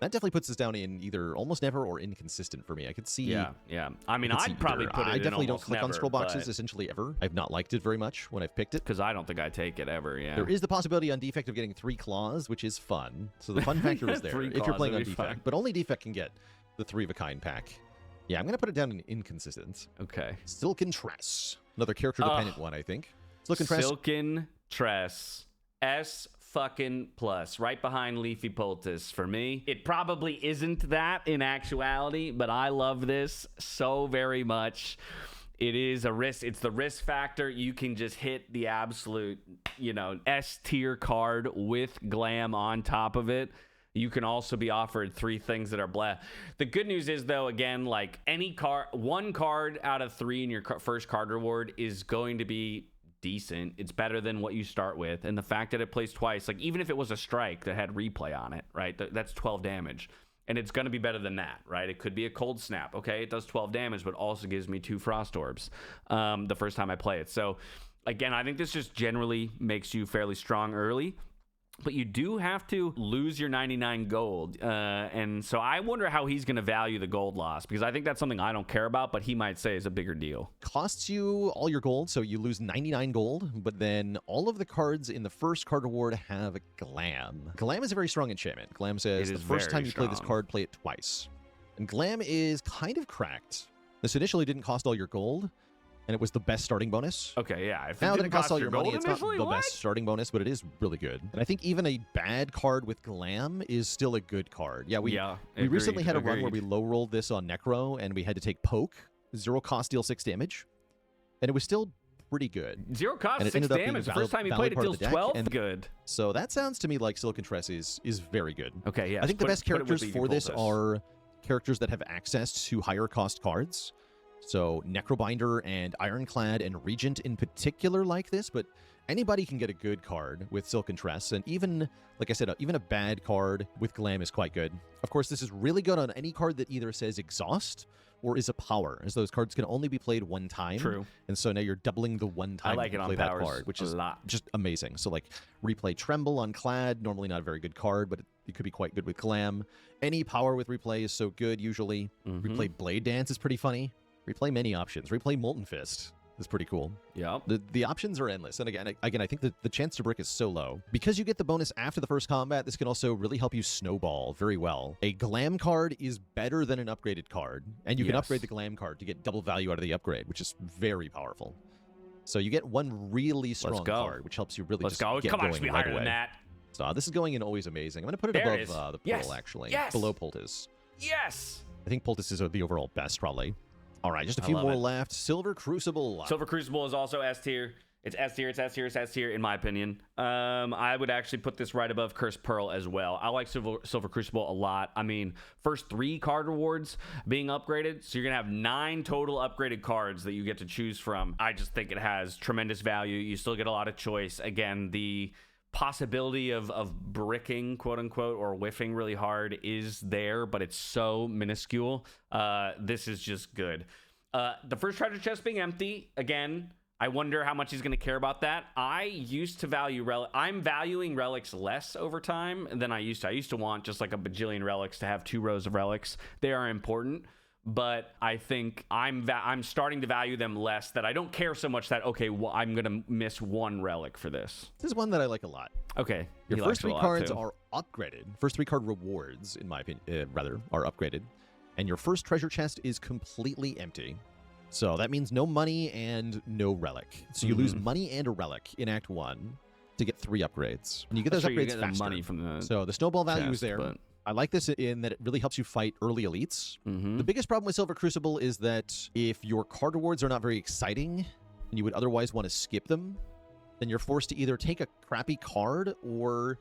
Speaker 2: That definitely puts us down in either almost never or inconsistent for me. I could see...
Speaker 1: Yeah. I mean, I'd probably put it in
Speaker 2: I definitely don't click
Speaker 1: never,
Speaker 2: on Scroll Boxes essentially ever. I've not liked it very much when I've picked it.
Speaker 1: Because I don't think I take it ever, yeah.
Speaker 2: There is the possibility on Defect of getting 3 claws, which is fun. So the fun factor is there if you're playing on Defect. Fun. But only Defect can get the 3 of a kind pack. Yeah, I'm going to put it down in inconsistent.
Speaker 1: Okay.
Speaker 2: Silken Tress. Another character-dependent one, I think. Silken Tress.
Speaker 1: Silken Tress. S fucking plus, right behind Leafy Poultice for me. It probably isn't that in actuality, but I love this so very much. It is a risk. It's the risk factor. You can just hit the absolute, S tier card with glam on top of it. You can also be offered 3 things that are blah. The good news is, though, again, like any card, 1 card out of 3 in your first card reward is going to be decent. It's better than what you start with. And the fact that it plays twice, like even if it was a strike that had replay on it, right? That's 12 damage. And it's going to be better than that, right? It could be a cold snap. Okay, it does 12 damage, but also gives me 2 frost orbs the first time I play it. So again, I think this just generally makes you fairly strong early. But you do have to lose your 99 gold. And so I wonder how he's going to value the gold loss, because I think that's something I don't care about, but he might say is a bigger deal.
Speaker 2: Costs you all your gold, so you lose 99 gold, but then all of the cards in the first card reward have Glam. Glam is a very strong enchantment. Glam says the first time you play this card, play it twice. And Glam is kind of cracked. This initially didn't cost all your gold, and it was the best starting bonus.
Speaker 1: Okay, yeah. If
Speaker 2: now that it costs all your money, it's not the best starting bonus, but it is really good. And I think even a bad card with Glam is still a good card. Yeah, we recently had a run where we low rolled this on Necro, and we had to take Poke, 0 cost, deal 6 damage, and it was still pretty good.
Speaker 1: 0 cost, 6 damage. The first time you played it deals 12. Good.
Speaker 2: So that sounds to me like Silicon Tress is very good.
Speaker 1: Okay, yeah.
Speaker 2: I think the best characters for this are characters that have access to higher cost cards. So Necrobinder and Ironclad and Regent in particular like this, but anybody can get a good card with Silken Tress, and even, like I said, even a bad card with Glam is quite good. Of course, this is really good on any card that either says Exhaust or is a power, as those cards can only be played one time.
Speaker 1: True.
Speaker 2: And so now you're doubling the one time
Speaker 1: you
Speaker 2: play that card, which is just amazing. So like replay Tremble on Clad, normally not a very good card, but it could be quite good with Glam. Any power with replay is so good usually. Replay Blade Dance is pretty funny. Replay many options. Replay Molten Fist is pretty cool.
Speaker 1: Yeah.
Speaker 2: The options are endless. And again, I think that the chance to brick is so low. Because you get the bonus after the first combat, this can also really help you snowball very well. A Glam card is better than an upgraded card. And you can upgrade the Glam card to get double value out of the upgrade, which is very powerful. So you get one really strong card, which helps you really get going
Speaker 1: Come on, it should be
Speaker 2: right
Speaker 1: higher
Speaker 2: away.
Speaker 1: than that.
Speaker 2: So this is going in always amazing. I'm going to put it above the Pearl, actually. Below Poultice.
Speaker 1: Yes!
Speaker 2: I think Poultice is the overall best, probably. All right, just a few more left. Silver Crucible.
Speaker 1: Silver Crucible is also S tier. It's S tier, it's S tier, it's S tier, in my opinion. I would actually put this right above Cursed Pearl as well. I like Silver Crucible a lot. I mean, first 3 card rewards being upgraded, so you're going to have 9 total upgraded cards that you get to choose from. I just think it has tremendous value. You still get a lot of choice. Again, the possibility of bricking, quote unquote, or whiffing really hard is there, but it's so minuscule. This is just good. The first treasure chest being empty, again, I wonder how much he's going to care about that. I used to value I'm valuing relics less over time than I used to. I used to want just like a bajillion relics to have 2 rows of relics. They are important, but I think I'm starting to value them less, that I don't care so much that, okay, well, I'm going to miss 1 relic for this.
Speaker 2: This is one that I like a lot.
Speaker 1: Okay.
Speaker 2: Your first 3 cards are upgraded. First 3 card rewards, in my opinion, are upgraded. And your first treasure chest is completely empty. So that means no money and no relic. So you lose money and a relic in Act 1 to get 3 upgrades. And you get those upgrades faster.
Speaker 1: Money from
Speaker 2: so the snowball value
Speaker 1: chest,
Speaker 2: is there. But I like this in that it really helps you fight early elites. The biggest problem with Silver Crucible is that if your card rewards are not very exciting and you would otherwise want to skip them, then you're forced to either take a crappy card or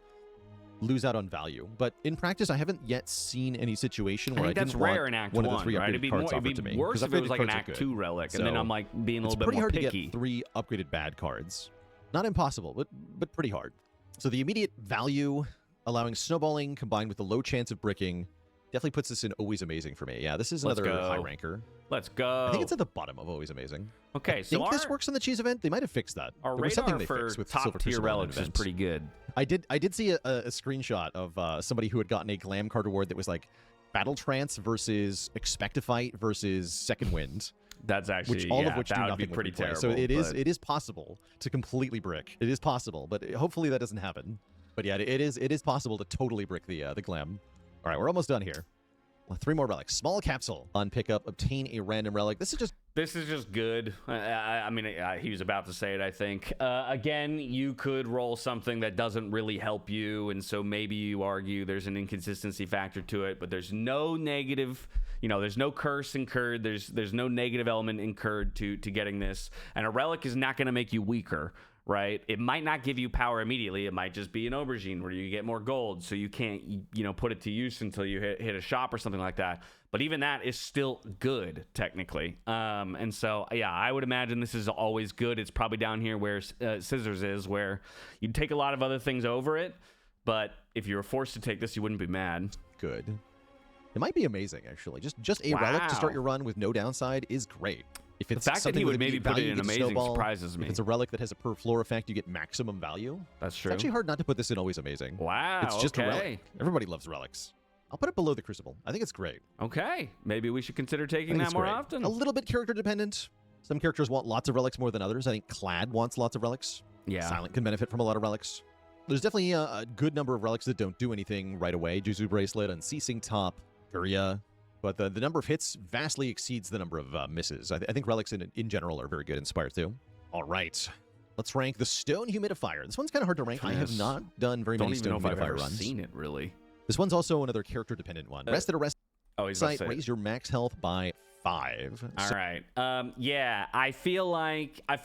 Speaker 2: lose out on value. But in practice, I haven't yet seen any situation where I didn't
Speaker 1: rare in Act
Speaker 2: one
Speaker 1: 1,
Speaker 2: of the 3
Speaker 1: right?
Speaker 2: upgraded cards offered to me.
Speaker 1: Worse if it was like an Act 2 relic, and then I'm like being a little bit more picky.
Speaker 2: It's pretty hard to get 3 upgraded bad cards. Not impossible, but pretty hard. So the immediate value, allowing snowballing combined with the low chance of bricking, definitely puts this in Always Amazing for me. Yeah, this is another high ranker.
Speaker 1: Let's go.
Speaker 2: I think it's at the bottom of Always Amazing.
Speaker 1: Okay,
Speaker 2: I think this works on the cheese event. They might have fixed that.
Speaker 1: Our radar for top tier relics is pretty good.
Speaker 2: I did see a screenshot of somebody who had gotten a Glam card reward that was like Battle Trance versus Expectify versus Second Wind.
Speaker 1: That's actually,
Speaker 2: all of which do
Speaker 1: that would
Speaker 2: nothing
Speaker 1: be pretty terrible.
Speaker 2: So it is possible to completely brick. It is possible, but hopefully that doesn't happen. But yeah, it is possible to totally brick the Glam. All right, we're almost done here. 3 more relics. Small capsule on pickup. Obtain a random relic. This is just
Speaker 1: good. I mean, he was about to say it, I think. Again, you could roll something that doesn't really help you, and so maybe you argue there's an inconsistency factor to it, but there's no negative, there's no curse incurred. There's no negative element incurred to getting this, and a relic is not going to make you weaker. Right? It might not give you power immediately. It might just be an aubergine where you get more gold, so you can't, put it to use until you hit a shop or something like that. But even that is still good, technically. And so, yeah, I would imagine this is always good. It's probably down here where Scissors is, where you'd take a lot of other things over it. But if you were forced to take this, you wouldn't be mad.
Speaker 2: Good. It might be amazing, actually. Just a relic to start your run with no downside is great. If it's
Speaker 1: the fact that he would maybe put it in amazing surprises me.
Speaker 2: If it's a relic that has a per floor effect, you get maximum value.
Speaker 1: That's true.
Speaker 2: It's actually hard not to put this in Always Amazing.
Speaker 1: Wow.
Speaker 2: It's just a relic. Everybody loves relics. I'll put it below the Crucible. I think it's great.
Speaker 1: Okay. Maybe we should consider taking that more often.
Speaker 2: A little bit character dependent. Some characters want lots of relics more than others. I think Clad wants lots of relics.
Speaker 1: Yeah.
Speaker 2: Silent can benefit from a lot of relics. There's definitely a good number of relics that don't do anything right away. Juzu Bracelet, Unceasing Top, Furia. But the number of hits vastly exceeds the number of misses. I think relics in general are very good. Inspire too. All right. Let's rank the Stone Humidifier. This one's kind of hard to rank. I have not done very many Stone Humidifier runs.
Speaker 1: Seen it, really.
Speaker 2: This one's also another character-dependent one. Rest at a rest
Speaker 1: he's
Speaker 2: site, raise your max health by 5.
Speaker 1: All right. Yeah, I feel like, I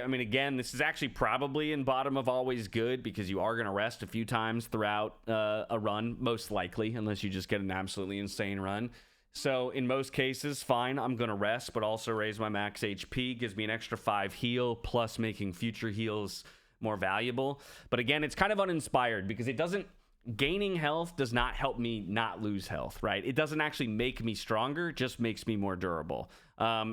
Speaker 1: mean, again, this is actually probably in bottom of always good because you are going to rest a few times throughout a run, most likely, unless you just get an absolutely insane run. So in most cases, fine, I'm going to rest, but also raise my max HP, gives me an extra 5 heal, plus making future heals more valuable. But again, it's kind of uninspired because it doesn't, gaining health does not help me not lose health, right? It doesn't actually make me stronger, just makes me more durable.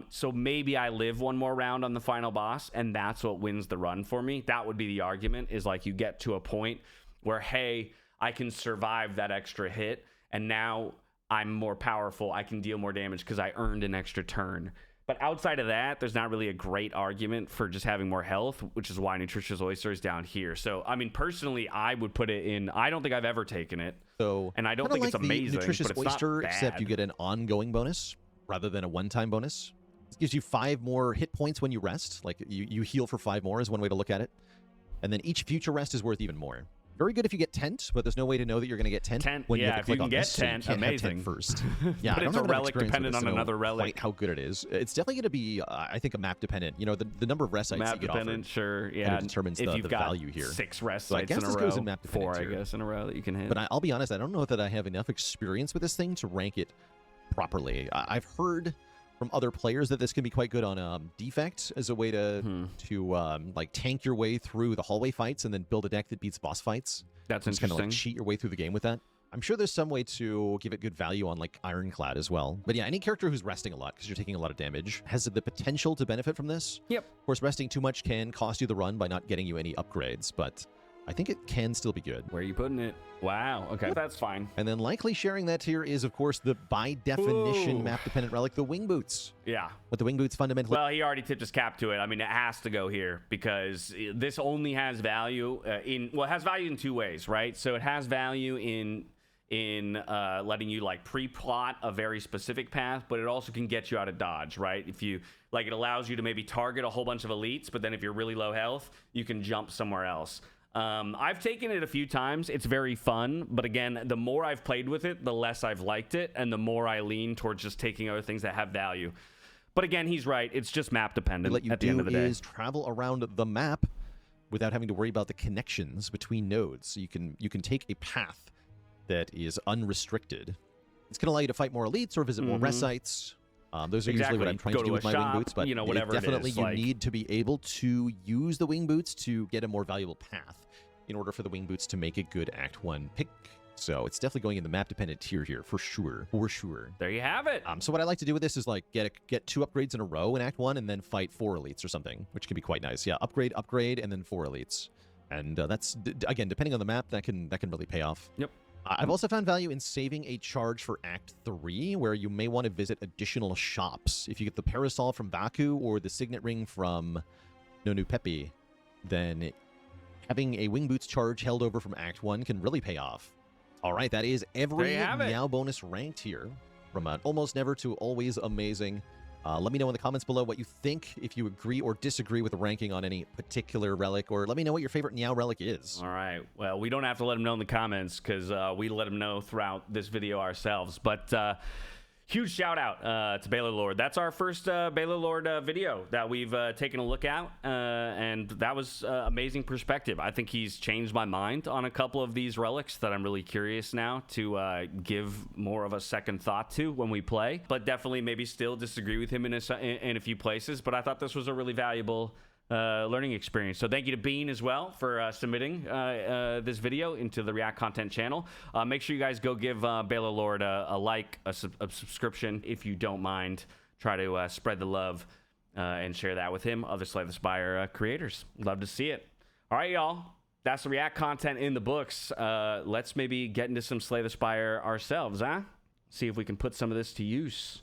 Speaker 1: So maybe I live one more round on the final boss, and that's what wins the run for me. That would be the argument, is like you get to a point where, hey, I can survive that extra hit, and now I'm more powerful. I can deal more damage because I earned an extra turn. But outside of that, there's not really a great argument for just having more health, which is why Nutritious Oyster is down here. So, I mean, personally, I would put it in. I don't think I've ever taken it.
Speaker 2: So,
Speaker 1: and I don't think
Speaker 2: like
Speaker 1: it's amazing.
Speaker 2: Nutritious
Speaker 1: but it's
Speaker 2: Oyster,
Speaker 1: not bad.
Speaker 2: except you get an ongoing bonus rather than a one-time bonus. It gives you 5 more hit points when you rest. Like you heal for 5 more is one way to look at it. And then each future rest is worth even more. Very good if you get tent, but there's no way to know that you're going to get tent.
Speaker 1: When you have to click on this,
Speaker 2: tent,
Speaker 1: so you can't
Speaker 2: amazing.
Speaker 1: Have
Speaker 2: tent first. Yeah,
Speaker 1: but it's a relic dependent on another relic.
Speaker 2: Quite how good it is. It's definitely going to be, I think, a map dependent. You know, the number of rest sites
Speaker 1: map
Speaker 2: you get
Speaker 1: dependent,
Speaker 2: offered,
Speaker 1: sure, yeah.
Speaker 2: kind of determines
Speaker 1: if
Speaker 2: the
Speaker 1: you've got
Speaker 2: value here.
Speaker 1: 6 rest
Speaker 2: so
Speaker 1: sites
Speaker 2: I guess
Speaker 1: in
Speaker 2: this
Speaker 1: a
Speaker 2: goes
Speaker 1: row,
Speaker 2: in map
Speaker 1: 4, I
Speaker 2: here.
Speaker 1: guess, in a row that you can hit.
Speaker 2: But I'll be honest, I don't know that I have enough experience with this thing to rank it properly. I've heard from other players that this can be quite good on defect as a way to like tank your way through the hallway fights and then build a deck that beats boss fights.
Speaker 1: That's
Speaker 2: interesting. Kind of like cheat your way through the game with that. I'm sure there's some way to give it good value on like Ironclad as well. But yeah, any character who's resting a lot because you're taking a lot of damage has the potential to benefit from this.
Speaker 1: Yep.
Speaker 2: Of course, resting too much can cost you the run by not getting you any upgrades, but I think it can still be good.
Speaker 1: Where are you putting it? Wow. Okay, that's fine.
Speaker 2: And then likely sharing that here is, of course, the by definition map-dependent relic, the wing boots.
Speaker 1: Yeah.
Speaker 2: What the wing boots fundamentally...
Speaker 1: Well, he already tipped his cap to it. I mean, it has to go here because this only has value it has value in 2 ways, right? So it has value in letting you like pre-plot a very specific path, but it also can get you out of dodge, right? If you like, it allows you to maybe target a whole bunch of elites, but then if you're really low health, you can jump somewhere else. I've taken it a few times. It's very fun, but again, the more I've played with it, the less I've liked it, and the more I lean towards just taking other things that have value. But again, he's right. It's just map dependent at the end of the day.
Speaker 2: What you do is travel around the map without having to worry about the connections between nodes. So you can take a path that is unrestricted. It's going to allow you to fight more elites or visit more rest sites. Those are usually what I'm trying to do with my wing boots, but
Speaker 1: whatever
Speaker 2: definitely
Speaker 1: it is,
Speaker 2: you need to be able to use the wing boots to get a more valuable path in order for the wing boots to make a good Act 1 pick. So it's definitely going in the map-dependent tier here, for sure. For sure.
Speaker 1: There you have it.
Speaker 2: So what I like to do with this is like get 2 upgrades in a row in Act 1 and then fight 4 elites or something, which can be quite nice. Yeah, upgrade, and then 4 elites. And that's, again, depending on the map, that can really pay off.
Speaker 1: Yep.
Speaker 2: I've also found value in saving a charge for Act 3, where you may want to visit additional shops. If you get the Parasol from Baku or the Signet Ring from Nonu Pepe, then having a Wing Boots charge held over from Act 1 can really pay off. All right, that is every Meow bonus ranked here, from an almost never to always amazing. Let me know in the comments below what you think, if you agree or disagree with the ranking on any particular relic, or let me know what your favorite Meow relic is.
Speaker 1: All right. Well, we don't have to let them know in the comments because we let them know throughout this video ourselves. But huge shout out to Baylor Lord. That's our first Baylor Lord video that we've taken a look at, and that was amazing perspective. I think he's changed my mind on a couple of these relics that I'm really curious now to give more of a second thought to when we play, but definitely maybe still disagree with him in a few places. But I thought this was a really valuable learning experience. So thank you to Bean as well for submitting this video into the React Content channel. Make sure you guys go give Baylor Lord a like, a subscription if you don't mind. Try to spread the love and share that with him, other Slay the Spire creators. Love to see it. All right, y'all. That's the React content in the books. Let's maybe get into some Slay the Spire ourselves, huh? See if we can put some of this to use.